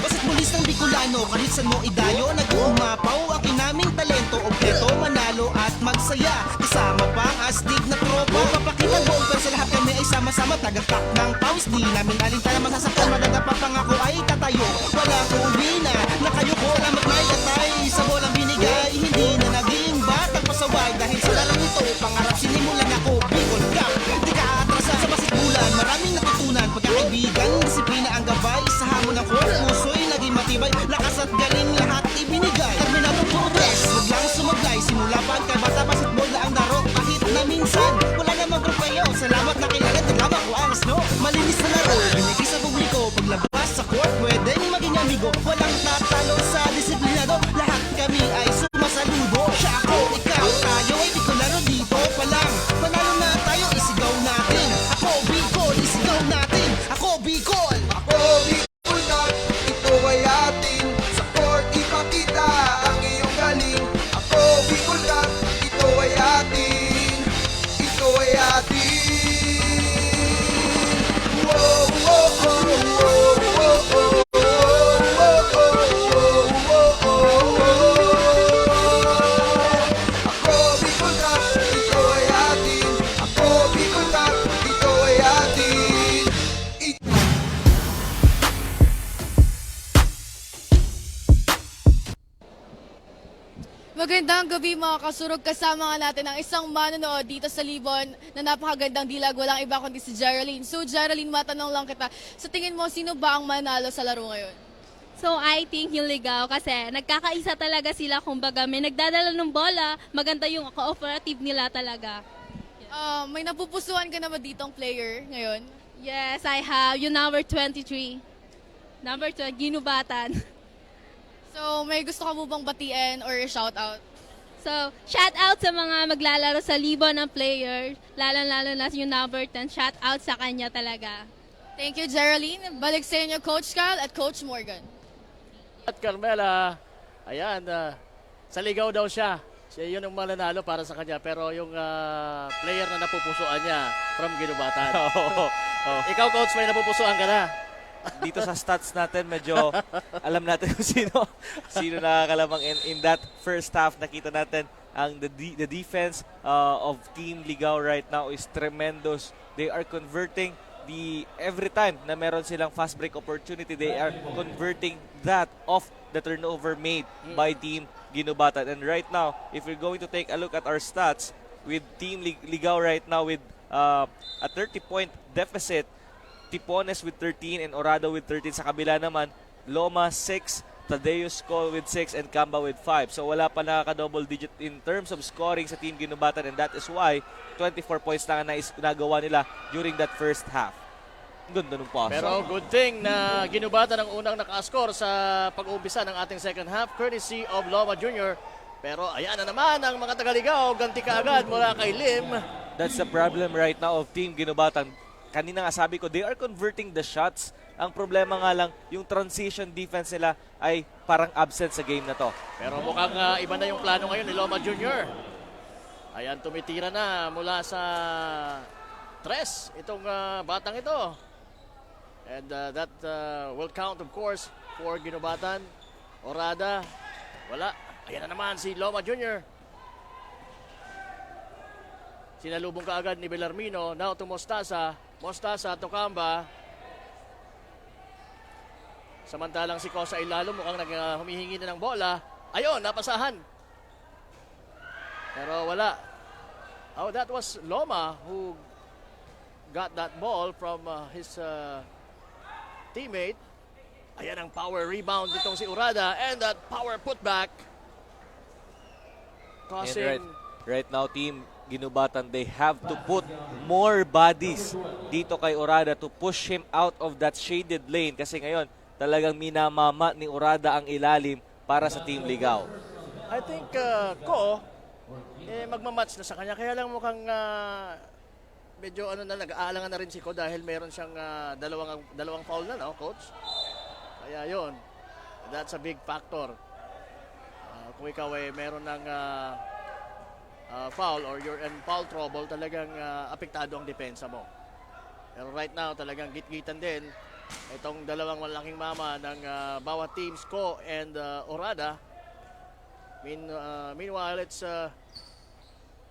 Basta't bulis ng Bicolano, kahit saan mo idayo, nag-uumapaw, aking naming talento, objeto, manalo at magsaya. Kasama pa ang astig na tropa, papakitang buong pero sa lahat kami ay sama-sama, tagaktak ng pawis. Di namin alintana masasaktan, maganda pa pangako ay tatayo. Walang uuwi na kayo ko, lamat na itatay, sa bolang binigay, hindi na naging batang pasaway. Dahil sa larong ito, pangarap sinimulan ako, Bicol Cup, di ka atrasa sa basit bulan. Maraming natutunan, pagkakaibigan, disiplina ang gabay, sa hamon ng court, puso'y naging matibay, lakas at galing lahat ibinigay. Terminado progress, huwag lang sumablay, simula pa ang kabata, basketball na ang laro, kahit na minsan, wala namang grupayo. Salamat na kailangan, naglaban ko ang snow, malinis na laro, binigay sa publiko, paglabas sa court, pwedeng maging amigo, walang tatalo sa disiplinado, lahat kami ay sumasaludo. Siya ako, ikaw, tayo ay di ko laro dito pa lang, panalo na tayo, isigaw natin. Ako Bicol, isigaw natin. Ako Bicol. Ako Bicol Cup, ito ay atin, sa court ipakita ang iyong galing. Ako Bicol Cup, ito ay atin, ito ay atin. Whoa, whoa, whoa, whoa, whoa, whoa, whoa, whoa, whoa, whoa. Ako Bicol Cup, ito ay atin, ako Bicol Cup, ito ay atin. Magandang gabi mga kasurog, kasama nga natin ang isang manonood dito sa Libon na napakagandang dilag, walang iba kundi si Geraldine. So Geraldine, matanong lang kita, sa tingin mo sino ba ang manalo sa laro ngayon? So I think yung Ligao kasi nagkakaisa talaga sila, kumbaga may nagdadala ng bola, maganda yung cooperative nila talaga. May napupusuan ka na ba ditong player ngayon? Yes, I have yung number 23. Number 2, Ginubatan. So may gusto ka mo bang batiin or shout out? So, shout out sa mga maglalaro sa Libon ng players, lalo-lalo na yung number 10, shout out sa kanya talaga. Thank you, Geraldine. Balik sa inyo, Coach Cal at Coach Morgan. At Carmela, ayan, sa ligaw daw siya. Siya yun ang mananalo para sa kanya. Pero yung player na napupusuan niya from Ginubatan. Ikaw, Coach, may napupusuan ka na. Dito sa stats natin, medyo alam natin kung sino nakakalamang in that first half. Nakita natin ang the defense of Team Ligao right now is tremendous. They are converting every time na meron silang fast break opportunity, they are converting that off the turnover made by Team Ginubatan. And right now, if we're going to take a look at our stats with Team Ligao right now with a 30-point deficit, Tipones with 13 and Orado with 13. Sa kabila naman, Loma 6, Tadeus Cole with 6 and Kamba with 5. So wala pa nakaka-double digit in terms of scoring sa Team Ginubatan, and that is why 24 points na nagawa nila during that first half. Ganda nung pass. Pero good thing na Ginubatan ang unang naka-score sa pag-uumpisa ng ating second half, courtesy of Loma Jr. Pero ayan na naman ang mga Tagaligaw, ganti kaagad mula kay Lim. That's the problem right now of Team Ginubatan. Kanina nga sabi ko, they are converting the shots. Ang problema nga lang, yung transition defense nila ay parang absent sa game na to. Pero mukhang iba na yung plano ngayon ni Loma Jr. Ayan, tumitira na mula sa tres itong batang ito. And that will count of course for Ginubatan. Orada, wala. Ayan na naman si Loma Jr. Sinalubong kaagad ni Bellarmino. Now to Mostaza. Mostaza to Kamba. Samantalang si Cosa Ilalo mukhang humihingi na ng bola. Ayun, napasahan. Pero wala. Oh, that was Loma who got that ball from his teammate. Ayan ang power rebound nitong si Urada, and that power putback causing... And right now, Team Ginubatan, they have to put more bodies dito kay Urada to push him out of that shaded lane, kasi ngayon talagang minamama ni Urada ang ilalim para sa Team Ligaw. I think Ko magmamatch na sa kanya, kaya lang mukhang medyo nag-aalangan na rin si Ko dahil meron siyang dalawang foul na, no, coach? Kaya yon, that's a big factor. Kung ikaw ay meron ng foul or you're in foul trouble, talagang apektado ang depensa mo. Pero right now, talagang git-gitan din itong dalawang malaking mama ng bawat teams, Ko and Orada. Meanwhile, it's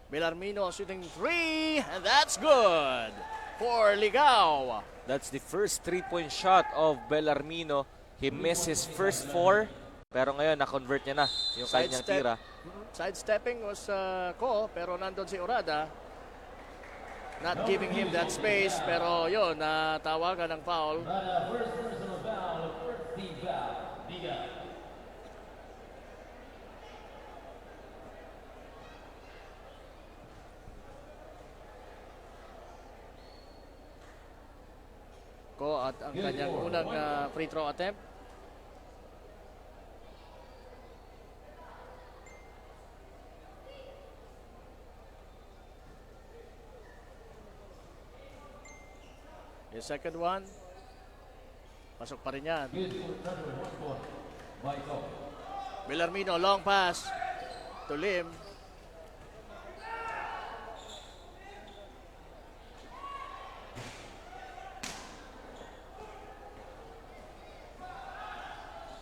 Bellarmino shooting 3, and that's good for Ligaw. That's the first 3-point shot of Bellarmino. He missed his first 4, pero ngayon na-convert niya na yung kanyang tira. Sidestepping was Ko, pero nandun si Orada. Not giving him that space, pero yun, natawagan ng foul. Ko at ang kanyang unang free throw attempt. Yung second one, pasok pa rin yan. Bellarmino, long pass to Lim.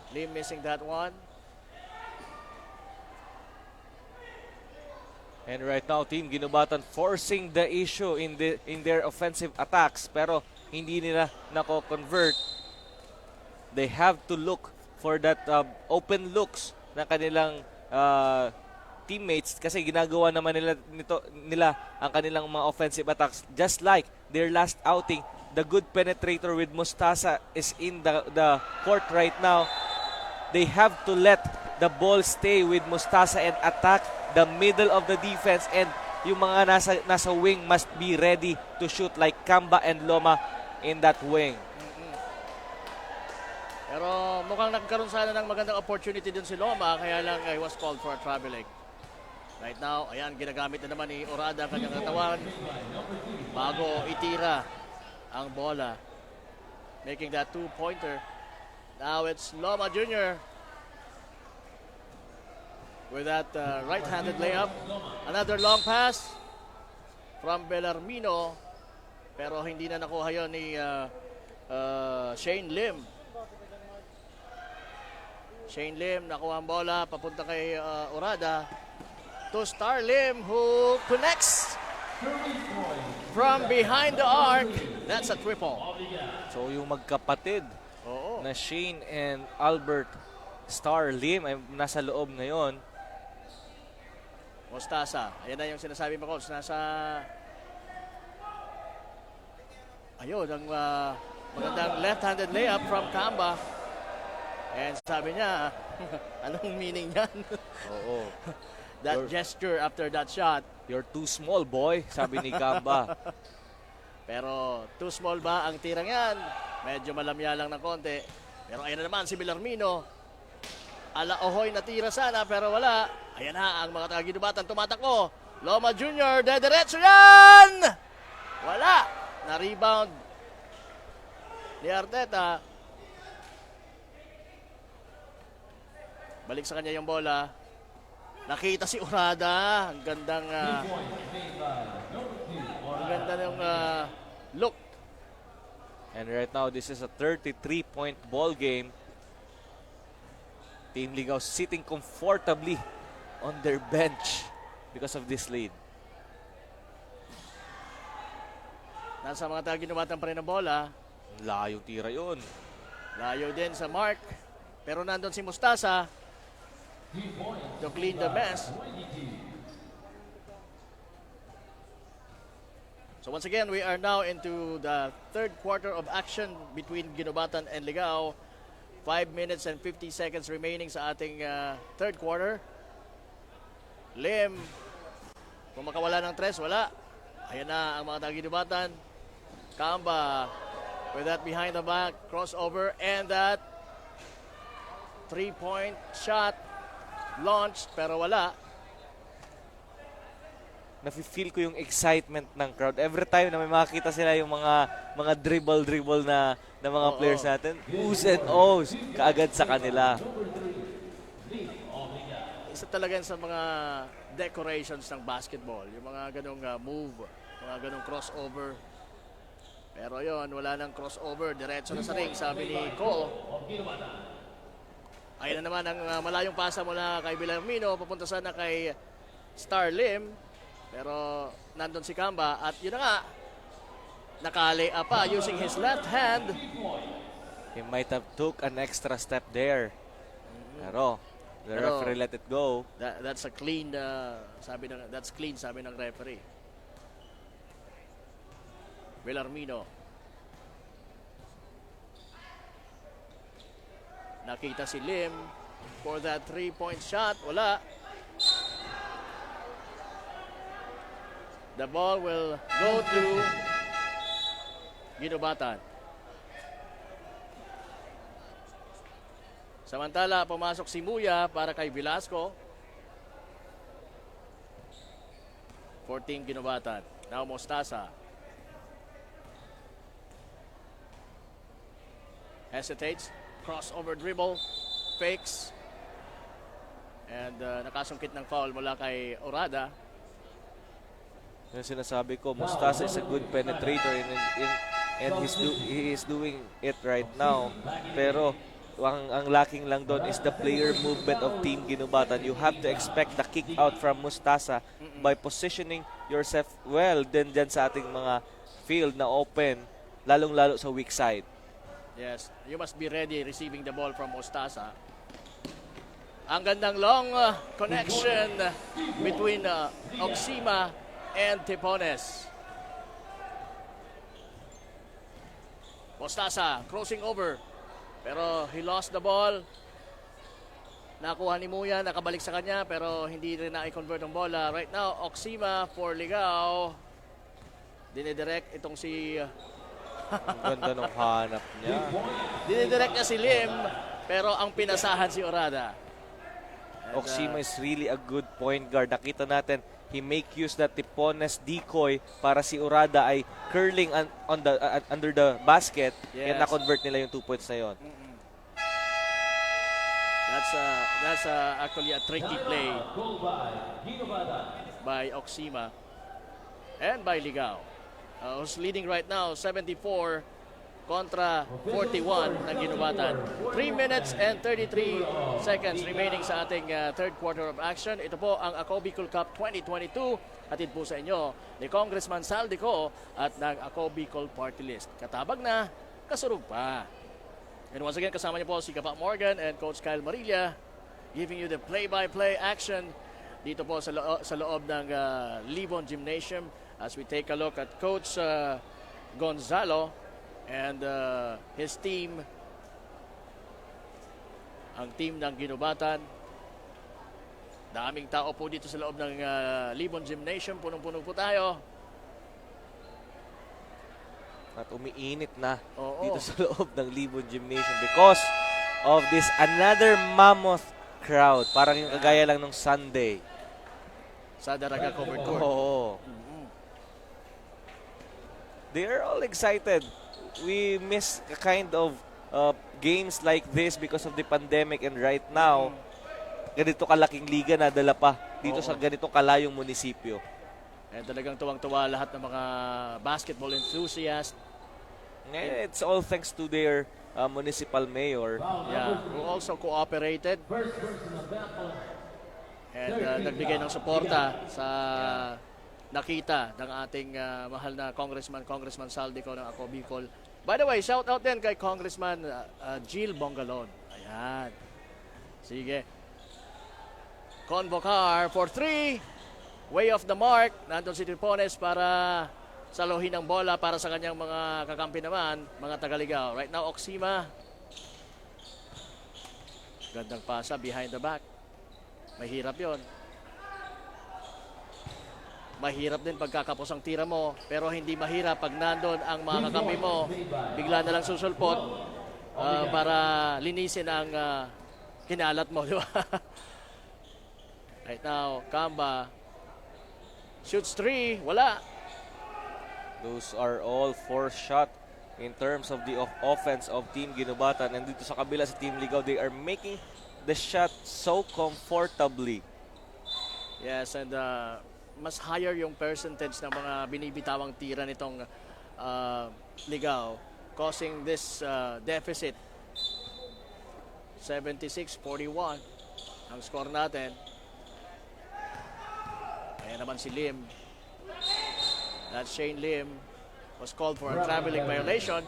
Lim missing that one. And right now, Team Ginubatan forcing the issue in their offensive attacks, pero hindi nila nako-convert. They have to look for that open looks ng kanilang teammates, kasi ginagawa naman nila ang kanilang mga offensive attacks. Just like their last outing, the good penetrator with Mostaza is in the court right now. They have to let the ball stay with Mostaza and attack the middle of the defense, and yung mga nasa wing must be ready to shoot like Kamba and Loma in that wing. Pero mukhang nagkaroon sana ng magandang opportunity dun si Loma, kaya lang he was called for a traveling. Right now, ayan, ginagamit na naman ni Orada ang kanyang katawan bago itira ang bola, making that two-pointer. Now it's Loma Jr. with that right-handed layup. Another long pass from Bellarmino, pero hindi na nakuha yun ni Shane Lim. Shane Lim nakuha ang bola papunta kay Orada. To Star Lim, who connects from behind the arc. That's a triple. So yung magkapatid na Shane and Albert Star Lim ay nasa loob ngayon. Mostaza, ayan na yung sinasabi mo, coach. Nasa ayun, ang magandang left-handed layup from Kamba. And sabi niya, anong meaning yan? Oo. That gesture after that shot. You're too small, boy, sabi ni Kamba. Pero too small ba ang tirang yan? Medyo malamya lang ng konti. Pero ayan na naman si Villarmino. Ala ohoy na tira sana pero wala. Ayan na ang mga taga-Ginubatan tumatakbo. Loma Jr. Dediretso yan! Wala. Na-rebound ni Arteta. Balik sa kanya yung bola. Nakita si Urada. Ang gandang ng look. And right now, this is a 33-point ball game. Team Ligao sitting comfortably on their bench because of this lead. Nasa mga taga-Ginubatan pa rin ang bola. Layong tira yun. Layo din sa mark. Pero nandun si Mustasa to clean the mess. So once again, we are now into the third quarter of action between Ginubatan and Ligao. 5 minutes and 50 seconds remaining sa ating third quarter. Lim, kung makawala ng tres, wala. Ayan na ang mga taga-Ginubatan. Kamba with that behind the back crossover and that 3-point shot launched pero wala. Nafe-feel ko yung excitement ng crowd. Every time na may makikita sila yung mga dribble na mga players natin, oohs and ohs kaagad sa kanila. Isa talaga sa mga decorations ng basketball, yung mga ganong move, mga ganong crossover. Pero yon, wala nang crossover, diretso na sa ring, sabi ni Ko. Ayun na naman ang malayong pasa mula kay Villarmino, papunta sana kay Starlim. Pero nandun si Kamba at yun na nga, nakali pa using his left hand. He might have took an extra step there. Pero the referee let it go. That's a clean, sabi ng referee. Villarmino. Nakita si Lim for that 3-point shot. Wala. The ball will go to Ginubatan. Samantala, pumasok si Muya para kay Velasco. 14 Ginubatan. Now Mostasa. Hesitates. Crossover dribble. Fakes. And nakasungkit ng foul mula kay Orada. Yung sinasabi ko, Mustasa is a good penetrator and he is doing it right now. Pero ang lacking lang doon is the player movement of Team Ginubatan. You have to expect the kick out from Mustasa by positioning yourself well din dyan sa ating mga field na open, lalong-lalo sa weak side. Yes, you must be ready receiving the ball from Mostasa. Ang gandang long connection between Oxima and Tipones. Mostasa crossing over. Pero he lost the ball. Nakuha ni Muya, nakabalik sa kanya pero hindi rin na-convert ang bola. Right now, Oxima for Ligao. Dinidirect itong si... Ang ganda nung hanap niya. Dinidirect niya si Lim pero ang pinasahan si Orada. And, Oxima is really a good point guard. Nakita natin, he make use that Tipones decoy para si Orada ay curling under the basket. Yes. And na-convert nila yung 2 points na yun. That's actually a tricky play by Oxima and by Ligao. Who's leading right now, 74 kontra 41 ng Ginubatan. 3 minutes and 33 seconds remaining sa ating third quarter of action. Ito po ang Ako Bicol Cup 2022. Hatid po sa inyo ni Congressman Saldico at ng Ako Bicol Party List. Katabag na, kasurog pa. And once again, kasama niyo po si Kapa Morgan and Coach Kyle Marilla giving you the play-by-play action dito po sa loob ng Libon Gymnasium as we take a look at Coach Gonzalo and his team ang team ng Ginubatan. Daming tao po dito sa loob ng Libon Gymnasium. Punong-puno po tayo. At umiinit na Oo. dito sa loob ng Libon Gymnasium because of this another mammoth crowd. Parang yung kagaya lang nung Sunday. Sa Daraga Covered Court. Oo. They are all excited. We miss a kind of games like this because of the pandemic, and right now, ganito kalaking liga na dala pa dito sa ganito kalayong munisipyo. Talagang tuwang-tuwa lahat ng mga basketball enthusiasts. It's all thanks to their municipal mayor. Yeah, who also cooperated. And nagbigay ng suporta sa nakita ng ating mahal na Congressman Saldico ng Ako Bicol. By the way, shout out din kay Congressman Jill Bongalon. Ayan. Sige. Convocar for 3. Way off the mark. Nandun si Tripones para saluhin ang bola para sa kanyang mga kakampi naman, mga Tagaligaw. Right now, Oxima. Gandang pasa behind the back. Mahirap yon. Mahirap din pagkakapos ang tira mo, pero hindi mahirap pag nandun ang mga kakampi mo. Bigla na lang susulpot para linisin ang kinalat mo, di ba? Right now, Kamba shoots 3, wala. Those are all 4 shot in terms of the offense of Team Ginubatan. And dito sa kabila sa Team Ligaw, they are making the shot so comfortably. Yes, and mas higher yung percentage ng mga binibitawang tira nitong Ligaw, causing this deficit. 76-41 ang score natin. Ayan naman si Lim. That Shane Lim was called for a traveling violation.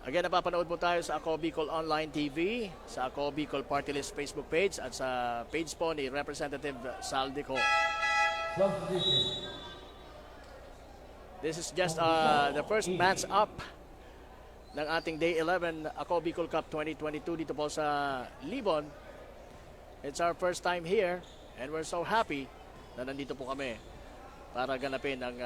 Again, napapanood po tayo sa Ako Bicol Online TV, sa Ako Bicol Party List Facebook page, at sa page po ni Representative Saldico. This is just the first match up ng ating Day 11 Ako Bicol Cup 2022 dito po sa Libon. It's our first time here and we're so happy na nandito po kami para ganapin ang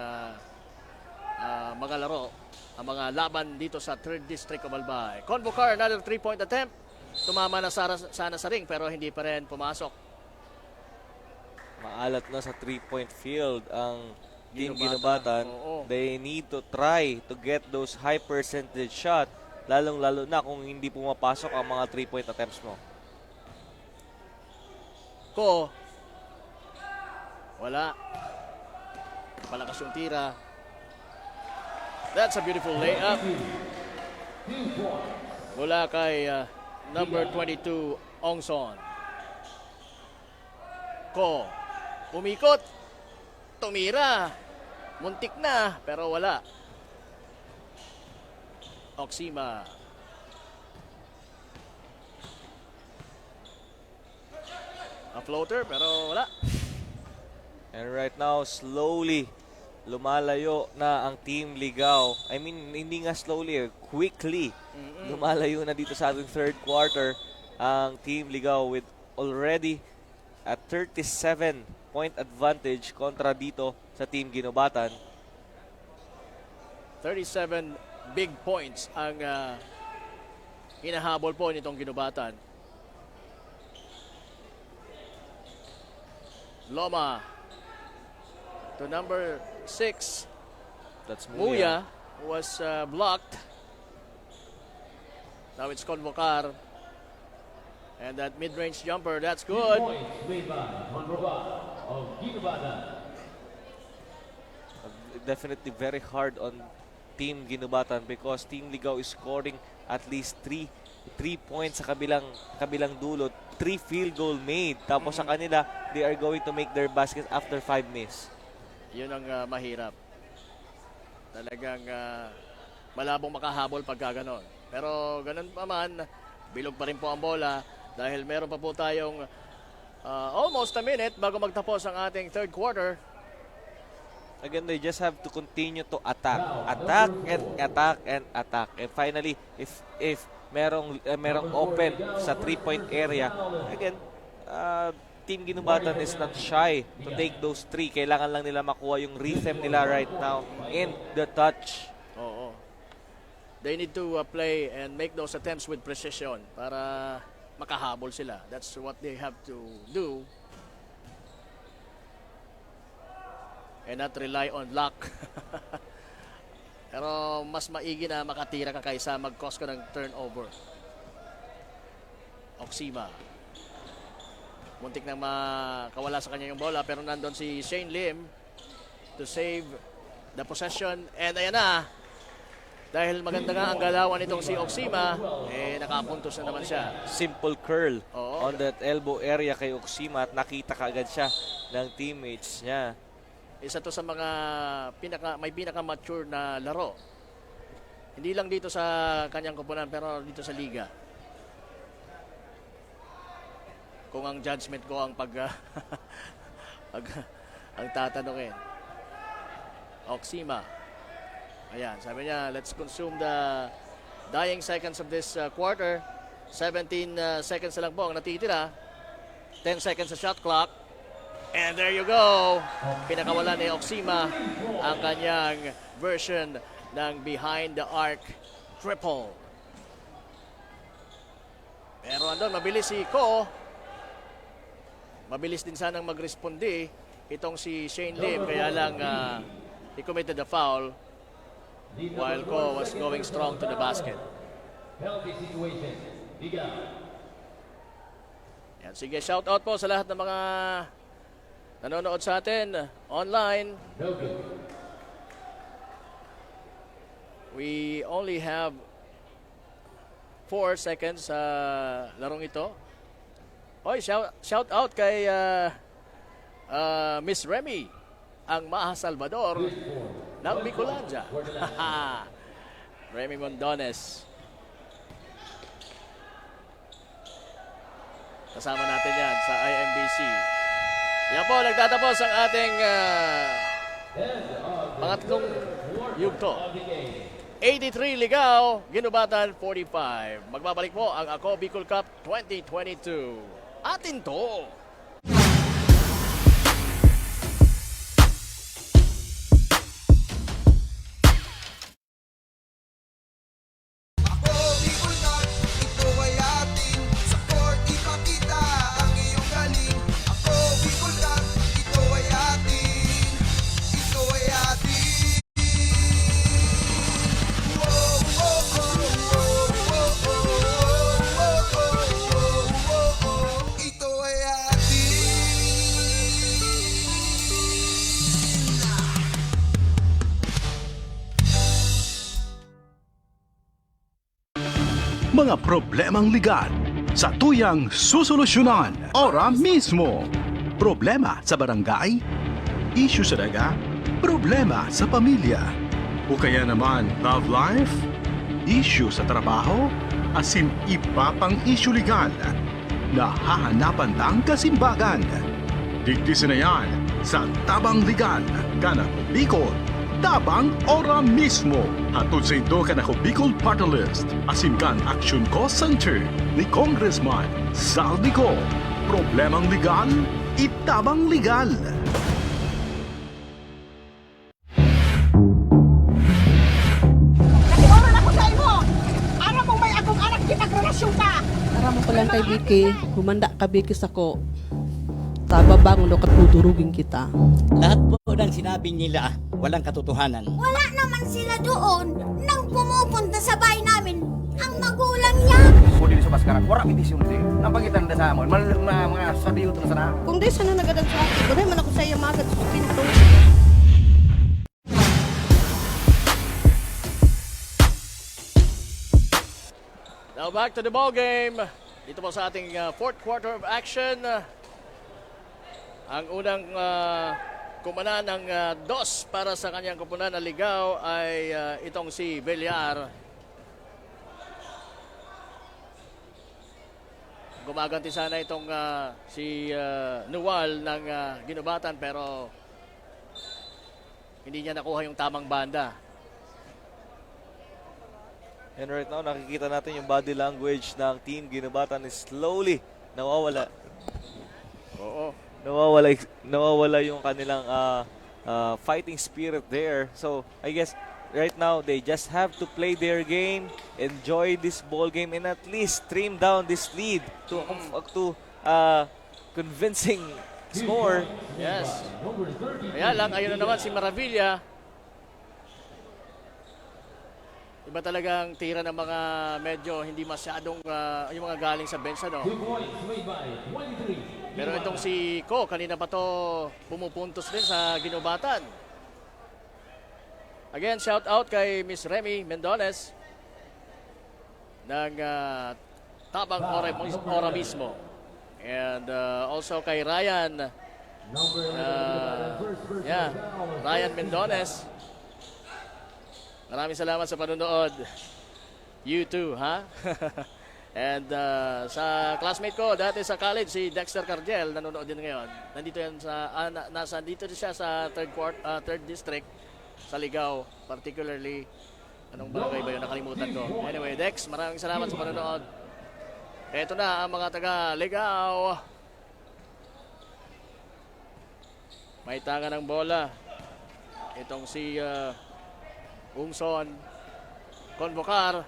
mga laro, ang mga laban dito sa 3rd District of Albay. Convocar, another 3-point attempt. Tumama na sana sa ring pero hindi pa rin pumasok. Maalat na sa 3-point field ang Team Ginubatan. They need to try to get those high percentage shot, lalong-lalo na kung hindi pumapasok ang mga 3-point attempts mo. Wala. Palakas yung tira. That's a beautiful layup. Mula kay number 22, Ongson. Umikot. Tumira. Muntik na, pero wala. Oxima. A floater, pero wala. And right now, slowly, lumalayo na ang Team Ligaw. I mean, hindi nga slowly, quickly. Lumalayo na dito sa ating 3rd quarter ang Team Ligaw with already a 37-point advantage kontra dito sa Team Ginubatan. 37 big points ang hinahabol po nitong Ginubatan. Loma to number 6. That's Muya was blocked. Now it's Convocar. And that mid-range jumper, that's good. Definitely very hard on Team Ginubatan because Team Ligaw is scoring at least 3 points sa kabilang dulot. 3 field goal made. Tapos sa kanila, they are going to make their baskets after 5 miss. Yun ang mahirap. Talagang malabong makahabol pagka ganon. Pero ganon pa man, bilog pa rin po ang bola dahil meron pa po tayong almost a minute bago magtapos ang ating 3rd quarter. Again, they just have to continue to attack. Attack and attack and attack. And finally, if merong open sa 3-point area, again, Team Ginubatan is not shy to take those 3. Kailangan lang nila makuha yung rhythm nila right now in the touch. Oo. They need to play and make those attempts with precision para makahabol sila. That's what they have to do. And not rely on luck. Pero mas maigi na makatira ka kaysa mag-cause ka ng turnover. Oksima. Muntik na makawala sa kanya yung bola, pero nandun si Shane Lim to save the possession. And ayan na, dahil maganda nga ang galawan nitong si Oksima, nakapuntos na naman siya. Simple curl on that elbow area kay Oksima at nakita kaagad siya ng teammates niya. Isa to sa mga may pinaka-mature na laro. Hindi lang dito sa kanyang koponan, pero dito sa liga. Kung ang judgment ko ang ang tatanungin. Oksima. Ayan, sabi niya, let's consume the dying seconds of this quarter. 17 seconds na lang po ang natitira. 10 seconds sa shot clock. And there you go. Pinakawala ni Oksima ang kanyang version ng behind the arc triple. Pero andun, mabilis si Ko. Mabilis din sanang mag-respondi itong si Shane Lim, kaya lang he committed a foul while Ko was going strong to the basket. Penalty situation. Ligaw. Yan, sige, shout out po sa lahat ng mga nanonood sa atin online. No good. We only have 4 seconds sa larong ito. Hoy, shout out kay Miss Remy, ang Maha Salvador ng Bicolandia. Remy Mondones. Kasama natin yan sa IMBC. Yan po, nagtatapos ang ating pangatlong yugto. 83 Ligaw, Ginubatan 45. Magbabalik po ang Ako Bicol Cup 2022. Atin to! Ako Bicol Cup, ito ay atin. Sa court ipakita ang iyong galing. Ako Bicol Cup, ito ay atin. Ito ay atin. Wow, wow, wow, wow, wow, wow, wow, wow. Ito ay atin. Mga problemang legal sa tuyang susolusyonan ora mismo. Problema sa barangay, issue sa daga, problema sa pamilya. O kaya naman love life, issue sa trabaho, asin iba pang issue legal. Nahahanapan ng kasimbagan. Digdisin na yan sa Tabang Legal, Kanako Bicol. Tabang ora mismo. Hatod sa ito Kanako Bicol Party List. Asimkan Action Cost Center ni Congressman Saldico. Problemang legal, itabang legal. Nag-oral ako sa imo. Aram mo may akong anak kitag-relasyon ka. Aram mo lang kay Vicky, humanda ka Vicky sako. Tababangon o katutulugin kita. Lahat po ng sinabi nila, walang katotohanan. Wala naman sila doon nang pumupunta sa bahay namin ang magulang niya. Kung dili sa baskaran, wala petisyon dito. Nampagitan na sa amon, mga sabiyo to na sana. Kung di sana nagadag sa akin, wala man ako sa iya magad sa pinto. Now back to the ball game. Dito po sa ating fourth quarter of action. Ang unang kumana ng dos para sa kanyang kupunan na Ligaw ay itong si Villar. Gumaganti sana itong si Nuwal ng Ginubatan, pero hindi niya nakuha yung tamang banda. And right now, nakikita natin yung body language ng Team Ginobatan is slowly nawawala. Oo. Nawawala yung kanilang fighting spirit there. So, I guess right now, they just have to play their game, enjoy this ball game, and at least trim down this lead to convincing score. Yes. Kaya lang, ayun na naman si Maravilla. Iba talagang tira ng mga medyo hindi masyadong yung mga galing sa bench, ano. Pero itong si Ko, kanina pa to pumupuntos din sa Ginobatan. Again, shout out kay Miss Remy Mendones ng Tabang Ora mismo. And also kay Ryan. Ryan Mendones. Maraming salamat sa panonood. You too, ha? And sa classmate ko dati sa college, si Dexter Cardiel, nanonood din ngayon. Nandito yan sa dito siya sa third district sa Ligao, particularly anong barangay ba yun, nakalimutan ko. Anyway, Dex, maraming salamat sa panonood. Ito na ang mga taga Ligao. May tanga ng bola. Itong si Ungson Convocar.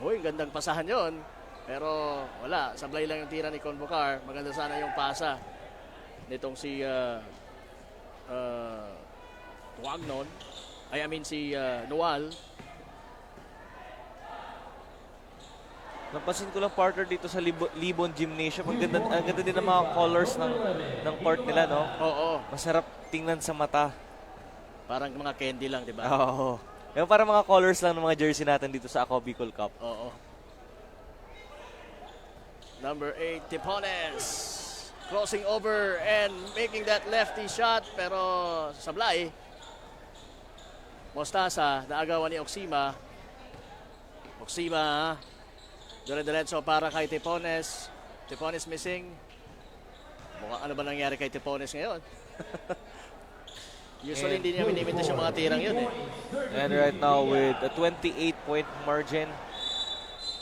Uy, gandang pasahan yon. Pero wala, sablay lang yung tira ni Convocar. Maganda sana yung pasa nitong si Tuagnon. I mean si Noal. Napansin ko lang, partner, dito sa Libon Gymnasium. Ang ganda din ng mga colors ng court nila, no? Oo. Masarap tingnan sa mata. Parang mga candy lang, di ba? Oo. Yung parang mga colors lang ng mga jersey natin dito sa Ako Bicol Cup. Oo. Number 8, Tipones. Crossing over and making that lefty shot. Pero sablay. Mostasa, naagawan ni Oxima. Oxima, dire-diretso para kay Tipones. Tipones missing. Mukhang ano ba nangyari kay Tipones ngayon? Usually hindi niya minimintis yung mga tirang yun eh. And right now with a 28-point margin,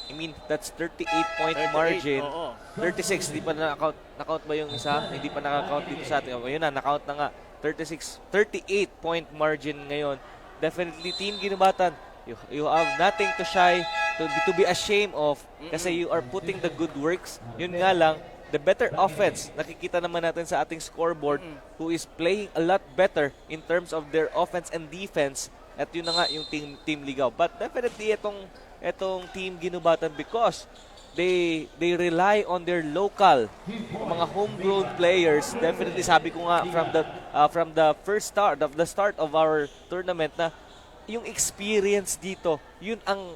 I mean, that's 38-point margin. Oo. 36, hindi pa na-count ba yung isa? Hindi pa naka-count dito sa atin. Yun na, na-count na nga. 38-point margin ngayon. Definitely, Team Ginobatan, you have nothing to be ashamed of kasi you are putting the good works. Yun nga lang, the better offense, nakikita naman natin sa ating scoreboard, who is playing a lot better in terms of their offense and defense. At yun na nga yung Team Ligao. But definitely itong Team Ginobatan, because they rely on their local, mga homegrown players. Definitely, sabi ko nga from the start of our tournament na yung experience dito, yun ang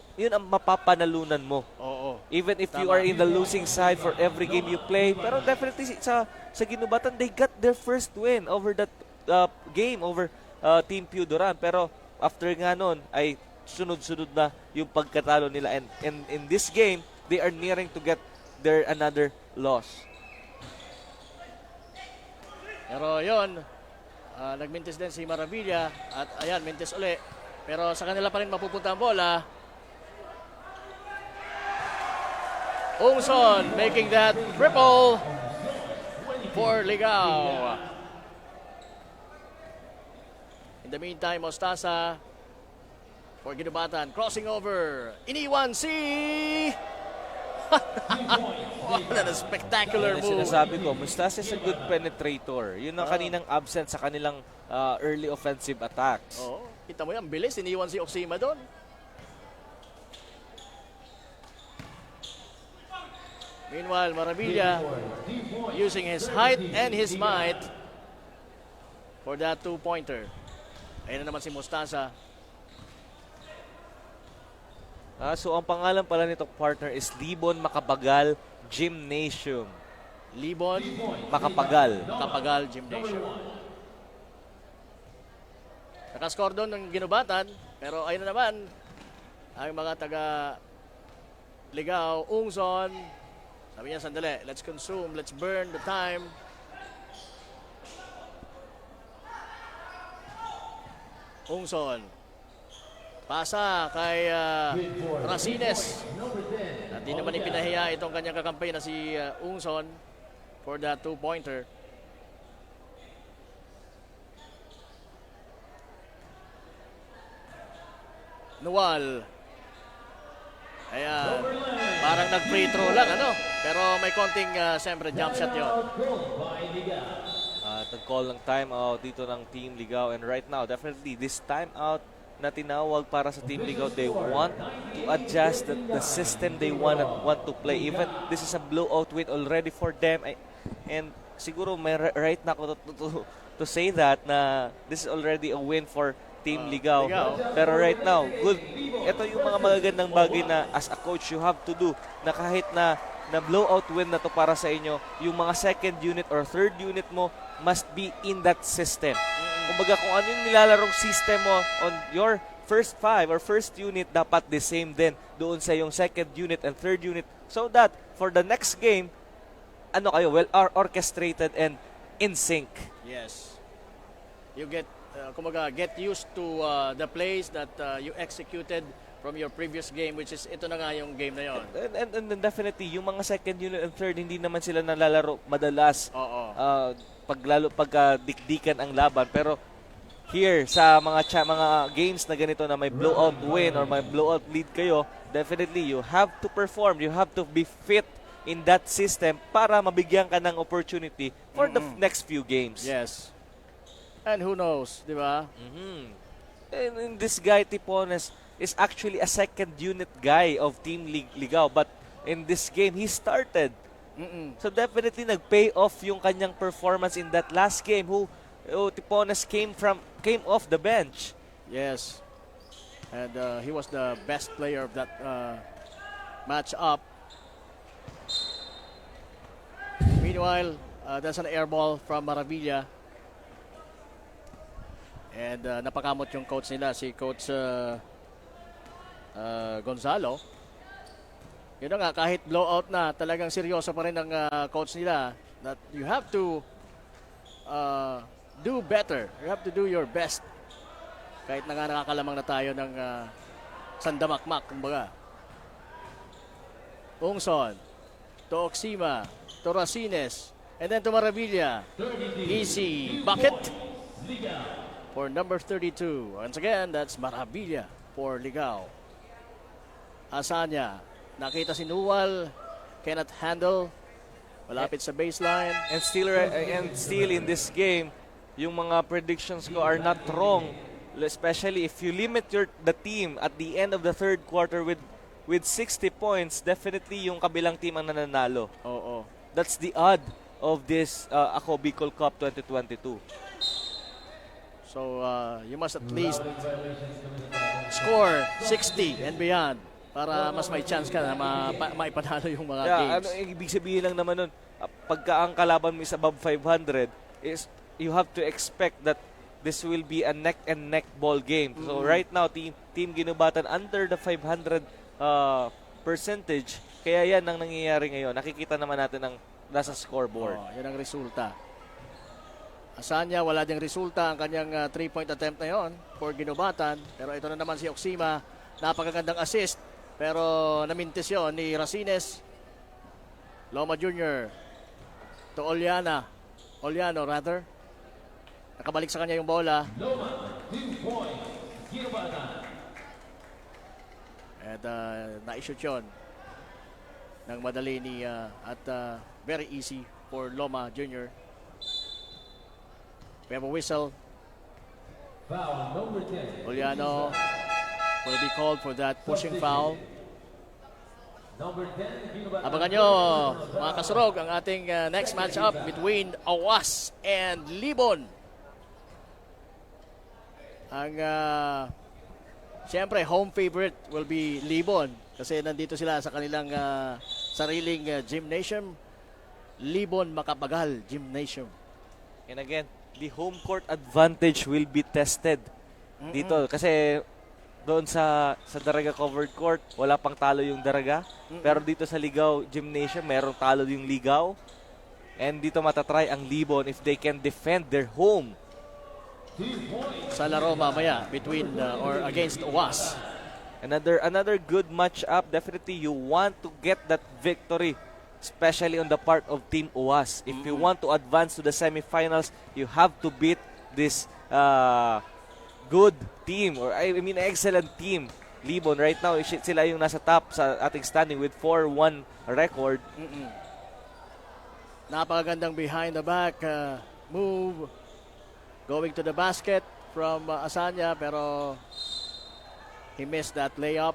mapapanalunan mo. Oo. Even if you are in the losing side for every game you play. Pero definitely sa Ginobatan, they got their first win over that game over Team Piodoran. Pero after nga nun, ay sunod-sunod na yung pagkatalo nila. And in this game, they are nearing to get their another loss. Pero yun, nagmintis din si Maravilla. At ayan, mintis uli. Pero sa kanila pa rin mapupunta ang bola. Ungson making that triple for Ligao. In the meantime, Mostasa for Ginobatan. Crossing over. Iniwan si... What a spectacular move. Sinasabi ko, Mostasa is a good penetrator. Yun ang kaninang absent sa kanilang early offensive attacks. Oo. Kita mo yan, bilis. Iniwan si Oxima doon. Meanwhile, Maravilla using his height and his might for that two-pointer. Ayun na naman si Mostasa. So ang pangalan pala nitong partner is Libon Macapagal Gymnasium. Libon Macapagal Gymnasium. Nakascore doon ng Ginobatan, pero ayun na naman ang mga taga Ligao. Ungson, sabi niya, sandali, let's consume, let's burn the time. Ungson. Pasa kay Racines. At di naman ipinahiya itong kanyang kakampi na si Ungson for that 2-pointer. Nuwal. Ayan. Parang nag-free throw lang, ano? Pero may konting, siyempre, jump shot yun. Nag-call ng timeout dito ng Team Ligao. And right now, definitely, this timeout na tinawag para sa Team Ligao, they want to adjust the system they want to play. Even this is a blowout win already for them. And siguro may right na ako to say that na this is already a win for Team Ligao. Pero right now, good. Ito yung mga magagandang bagay na as a coach you have to do na kahit na blowout win na to para sa inyo, yung mga second unit or third unit mo must be in that system. Kumbaga kung ano yung nilalarong system mo on your first 5 or first unit, dapat the same din doon sa yung second unit and third unit so that for the next game, ano kayo, well orchestrated and in sync. Yes. You get get used to the plays that you executed from your previous game, which is ito na nga yung game na yon. And definitely, yung mga second unit and third, hindi naman sila nalalaro madalas. Pagdikdikan ang laban. Pero here, sa mga games na ganito na may blowout win or may blowout lead kayo, definitely, you have to perform. You have to be fit in that system para mabigyan ka ng opportunity for the next few games. Yes. And who knows, di ba? And this guy, Tipones, is actually a second unit guy of Team Ligao. But in this game, he started. So definitely nag-pay off yung kanyang performance in that last game. Tipones came off the bench. Yes. And he was the best player of that match-up. Meanwhile, that's an air ball from Maravilla. And napakamot yung coach nila, si Coach Gonzalo. Yun na nga, kahit blowout na, talagang seryoso pa rin ang coach nila that you have to do better. You have to do your best. Kahit na nga nakakalamang na tayo ng sandamakmak, kumbaga. Ungson, to Oxima, to Racines, and then to Maravilla. Easy bucket for number 32. Once again, that's Maravilla for Ligao. Asanya, nakita si Nuwal, cannot handle, malapit sa baseline. And still in this game, yung mga predictions ko are not wrong. Especially if you limit the team at the end of the third quarter with 60 points, definitely yung kabilang team ang nananalo. Oo. That's the odd of this Ako Bicol Cup 2022. So you must at least score 60 and beyond para mas may chance ka na maipanalo yung mga games. Ibig sabihin lang naman nun, pagka ang kalaban mo is above 500, is you have to expect that this will be a neck and neck ball game. So right now, Team Ginubatan under the 500 percentage. Kaya yan ang nangyayari ngayon. Nakikita naman natin ang nasa scoreboard. Yan ang resulta. Asanya, wala ding resulta ang kanyang 3-point attempt na yon for Ginubatan. Pero ito na naman si Oxima. Napakagandang assist. Pero namintis yon ni Racines. Loma Jr. to Oliano, rather. Nakabalik sa kanya yung bola. At na-shoot yun ng madali ni at very easy for Loma Jr. We have a whistle. Oliano will be called for that pushing foul. Abangan nyo, mga kasurog, ang ating next matchup between Awas and Libon. Ang siyempre home favorite will be Libon kasi nandito sila sa kanilang sariling gymnasium, Libon Makapagal Gymnasium. And again, the home court advantage will be tested dito kasi doon sa Daraga covered court, wala pang talo yung Daraga. Pero dito sa Ligao Gymnasium, merong talo yung Ligao. And dito matatry ang Libon if they can defend their home sa laro mamaya between or against UAS. Another good match-up. Definitely, you want to get that victory, especially on the part of Team UAS. If you want to advance to the semifinals, you have to beat this good team, or I mean excellent team. Libon right now, sila yung nasa top sa ating standing with 4-1 record. Napakagandang behind the back move, going to the basket from Asanya, pero he missed that layup.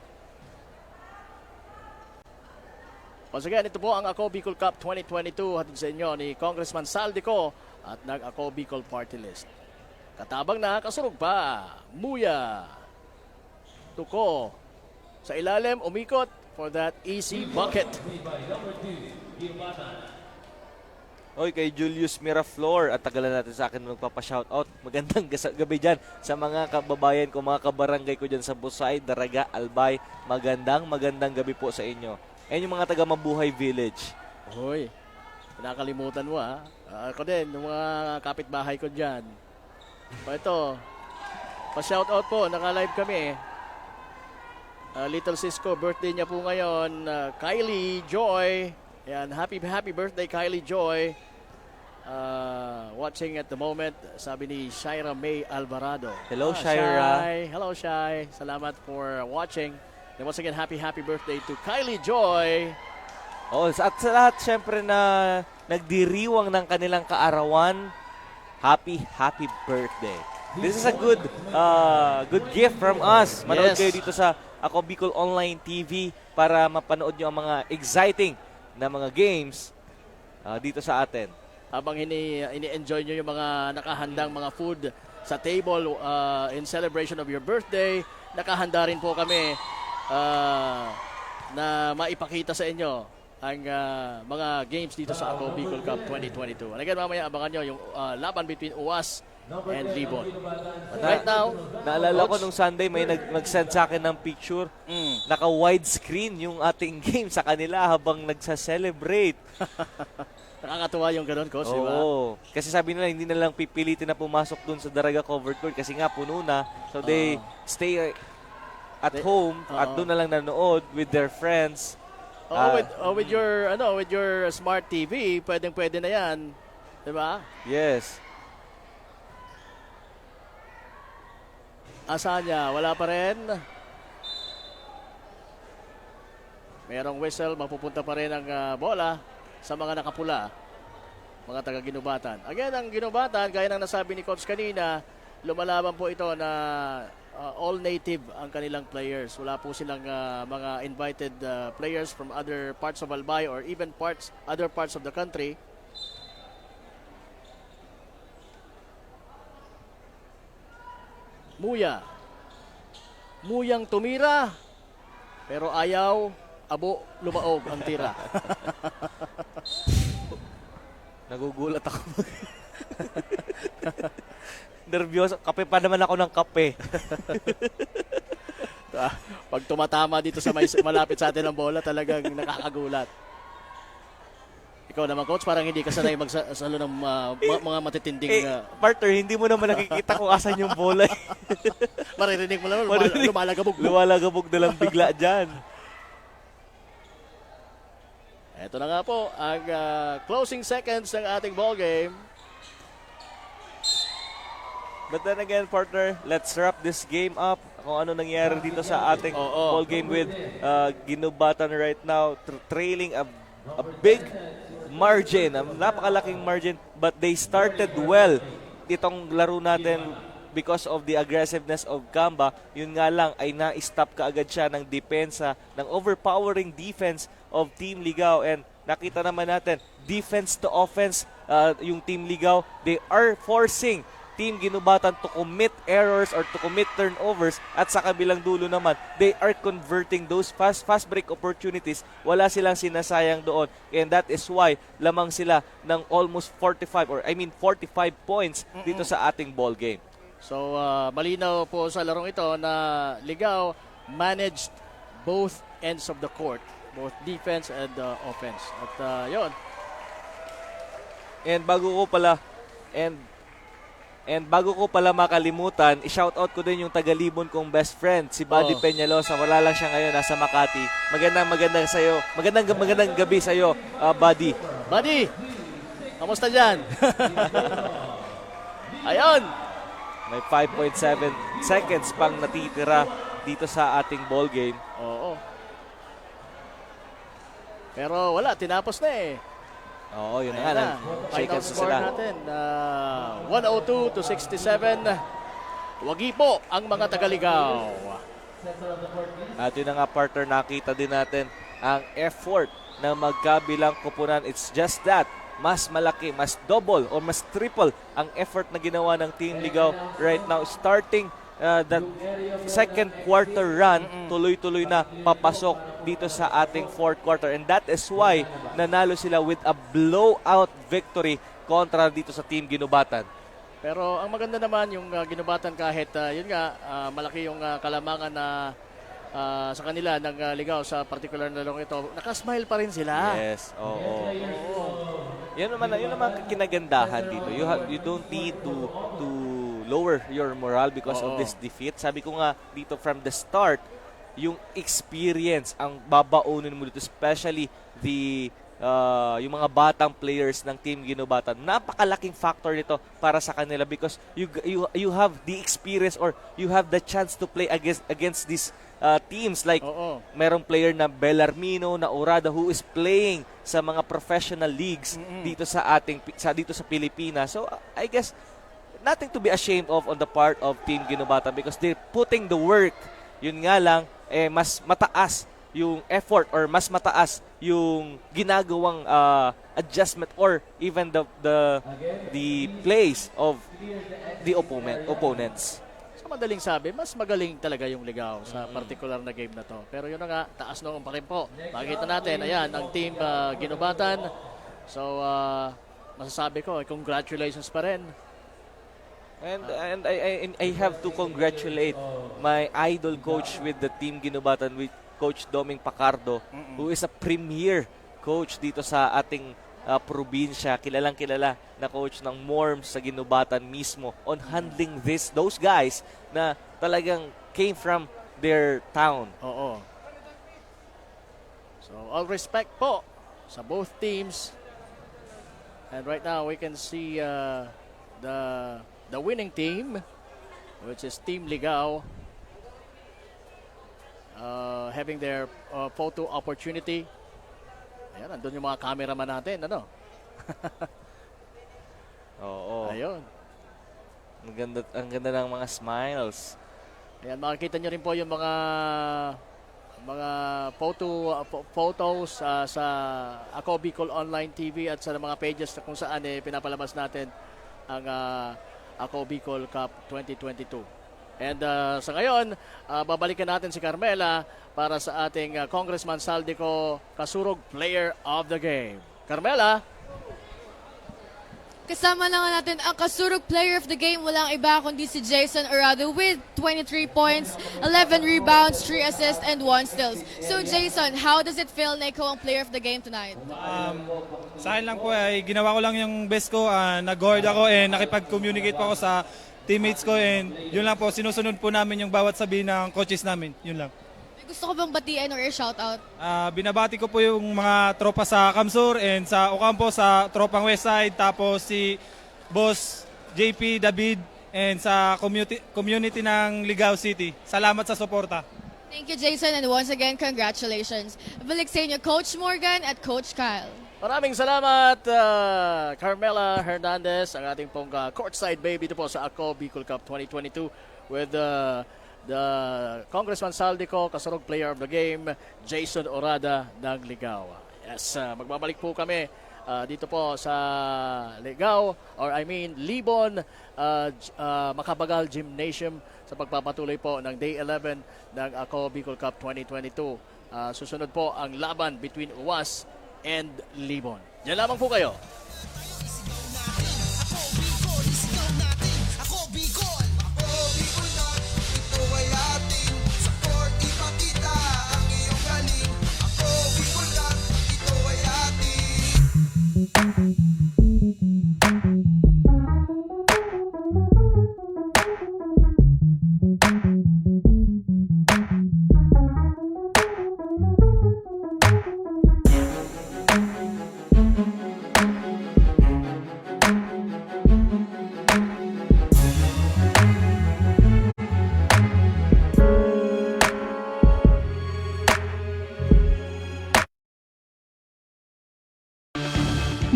Once again, ito po ang Ako Bicol Cup 2022 hatid sa inyo ni Congressman Saldico at ng Ako Bicol Party List. Katabang na, kasurog pa. Muya. Tuko. Sa ilalim, umikot for that easy bucket. Oy, kay Julius Miraflor, at tagalan natin sa akin magpapa-shoutout. Magandang gabi dyan sa mga kababayan ko, mga kabarangay ko dyan sa Busay, Daraga, Albay. Magandang gabi po sa inyo. Ayan yung mga taga Mabuhay Village. Hoy, pinakalimutan mo ha. Ako din, yung mga kapitbahay ko dyan. Ito, pa-shoutout po, naka-live kami. Little Cisco, birthday niya po ngayon. Kylie Joy. Ayan, happy birthday Kylie Joy. Watching at the moment, sabi ni Shaira May Alvarado. Hello, Shaira. Shai. Hello, Shai. Salamat for watching. And once again, happy birthday to Kylie Joy. Oh, at sa lahat, syempre na nagdiriwang ng kanilang kaarawan, happy birthday. This is a good gift from us. Manood kayo dito sa Ako Bicol Online TV para mapanood nyo ang mga exciting na mga games dito sa atin. Habang ini-enjoy nyo yung mga nakahandang mga food sa table in celebration of your birthday, nakahanda rin po kami na maipakita sa inyo ang mga games dito sa Ako Bicol Cup 2022. And again, mamaya abangan nyo yung laban between UAS and Libon. But right now, naalala ko nung Sunday may nag-send sa akin ng picture. Naka-widescreen yung ating game sa kanila habang nagsa-celebrate. Nakakatuwa yung ganun, Coach, di ba? Oo. Kasi sabi nila, hindi na lang pipilitin na pumasok dun sa Daraga covered court kasi nga puno na. So they stay at home at doon na lang nanood with their friends. With your smart TV, pwedeng-pwede na yan. Di ba? Yes. Asanya, wala pa rin. Merong whistle, mapupunta pa rin ang bola sa mga nakapula, mga taga-Ginubatan. Again, ang Ginubatan, gaya ng nasabi ni Coach kanina, lumalaban po ito na all-native ang kanilang players. Wala po silang mga invited players from other parts of Albay or even other parts of the country. Muyang tumira, pero ayaw, abo, lumaog ang tira. Nagugulat ako. Nervyoso. Kape pa naman ako ng kape. Pag tumatama dito sa malapit sa atin ang bola, talagang nakakagulat. Ikaw naman, Coach, parang hindi ka sanay magsalo ng mga matitinding... Partner, hindi mo naman nakikita kung asan yung bola. Maririnig mo lang, lumalagabog. Lumalagabog na lang bigla dyan. Ito na nga po, ang closing seconds ng ating ball game. But then again, partner, let's wrap this game up. Kung ano nangyari dito sa ating ball game with Ginubatan right now, trailing a big margin, napakalaking margin, but they started well itong laro natin because of the aggressiveness of Gamba. Yun nga lang ay na-stop kaagad siya ng depensa, ng overpowering defense of Team Ligao, and nakita naman natin defense to offense yung Team Ligao, they are forcing Team Ginubatan to commit errors or to commit turnovers, at sa kabilang dulo naman, they are converting those fast break opportunities. Wala silang sinasayang doon, and that is why lamang sila ng almost 45 points dito sa ating ball game. So malinaw po sa larong ito na Ligao managed both ends of the court, both defense and offense. At yon. And bago ko pala, and And bago ko pala makalimutan, i-shoutout ko din yung taga-Libon kong best friend, si Buddy Peñalosa. Wala lang siya ngayon, nasa Makati. Magandang sa'yo. Magandang gabi sa'yo, Buddy. Buddy, kamusta dyan? Ayun! May 5.7 seconds pang natitira dito sa ating ball game. Oo. Pero wala, tinapos na eh. Oo, yun na nga. Final score natin, 102-67. Wagi po ang mga Tagaligaw. At yun na nga, partner, nakita din natin ang effort ng magkabilang koponan. It's just that, mas malaki, mas double or mas triple ang effort na ginawa ng Team Ligaw right now. Starting the second quarter run, tuloy-tuloy na papasok dito sa ating fourth quarter. And that is why nanalo sila with a blowout victory kontra dito sa Team Ginubatan. Pero ang maganda naman yung Ginubatan kahit yun nga, malaki yung kalamangan na sa kanila ng Ligaw sa particular na larong ito, nakasmile pa rin sila. Yes, oo. Yun naman kinagandahan dito. You don't need to lower your morale because of this defeat. Sabi ko nga dito from the start, yung experience ang babaunin mo dito, especially yung mga batang players ng Team Ginubatan. Napakalaking factor nito para sa kanila because you have the experience or you have the chance to play against these teams like merong player na Bellarmino, na Orada who is playing sa mga professional leagues dito sa Pilipinas. So I guess nothing to be ashamed of on the part of Team Ginubatan because they're putting the work. Yun nga lang, mas mataas yung effort or mas mataas yung ginagawang adjustment or even the plays of the opponents. Sa madaling sabi, mas magaling talaga yung Ligaw sa particular na game na to. Pero yun na nga, taas noong pakimpo. Makikita natin, ayan, ang Team Ginubatan. So, masasabi ko, congratulations pa rin. And I have to congratulate my idol coach with the Team Ginubatan, with Coach Doming Pacardo, who is a premier coach dito sa ating probinsya. Kilalang-kilala na coach ng Morms sa Ginubatan mismo on handling those guys na talagang came from their town. Oo. So, all respect po sa both teams. And right now, we can see the winning team, which is Team Ligaw, having their photo opportunity. Ayan, andun yung mga cameraman natin, ano? Oo. Ayun. Ang ganda ng mga smiles. Ayan, makikita nyo rin po yung mga photos sa Ako Bicol Online TV at sa mga pages na kung saan pinapalabas natin ang Ako Bicol Cup 2022. And sa ngayon, babalikan natin si Carmela para sa ating Congressman Saldico Kasurog Player of the Game. Carmela? Kasama na nga natin ang Kasurog Player of the Game. Walang iba kundi si Jason Orado with 23 points, 11 rebounds, 3 assists, and 1 steals. So Jason, how does it feel na ikaw ang Player of the Game tonight? Sa akin lang po ay ginawa ko lang yung best ko. Nag-guard ako and nakipag-communicate po ako sa teammates ko and yun lang po, sinusunod po namin yung bawat sabihin ng coaches namin. Yun lang. Gusto ko bang batiin or shoutout? Binabati ko po yung mga tropa sa Kamsur and sa Ocampo, sa tropang Westside, tapos si Boss JP, David, and sa community ng Ligaw City. Salamat sa suporta. Thank you, Jason, and once again, congratulations. Balik sa inyo, Coach Morgan at Coach Kyle. Maraming salamat, Carmela Hernandez, ang ating pong courtside baby ito po sa Ako Bicol Cup 2022 with the Congressman Saldico, Kasurog Player of the Game, Jason Orada ng Ligaw. Yes, magbabalik po kami dito po sa Ligaw, Libon Makabagal Gymnasium sa pagpapatuloy po ng Day 11 ng Ako Bicol Cup 2022. Susunod po ang laban between UWAS and Libon. Diyan lamang po kayo. Ako Bicol Cup, ito ay atin.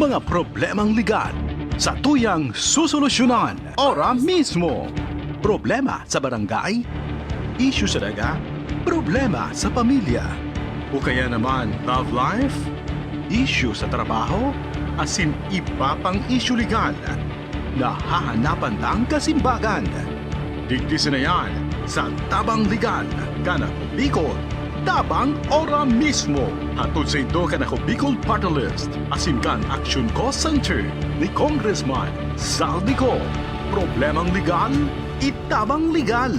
mga problemang legal sa tuyang susolusyonan ora mismo. Problema sa barangay, issue sa daga, problema sa pamilya. O kaya naman love life, issue sa trabaho, asin iba pang issue legal na hahanapan ng kasimbagan. Digdisin na yan sa Tabang Legal, Kanako Bicol, Tabang ora mismo. Hatod sa ito Kanako Bicol Party List, asin kan Action Cost Center ni Congressman Saldico. Problemang legal, itabang legal.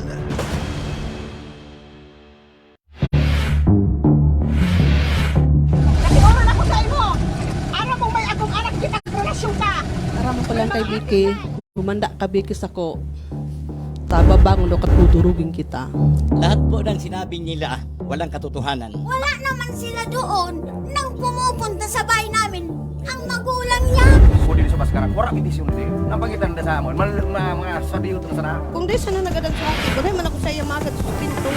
Nag-oral ako sa imo. Aram mo may akong anak kitag-relasyon ka. Aram ko lang kay Vicky, humanda ka Vicky sako. Tababang no katutulugin kita. Lahat po ng sinabi nila, walang katotohanan. Wala naman sila doon nang pumupunta sa bahay namin ang magulang niya. Kung dili sa baskaran, wala petisyon dito. Nang pangitan da sa amon, mga sabiyo to sa na. Kung di sana nagadag sa akin, kunay man ako sa iya magad sa pinto.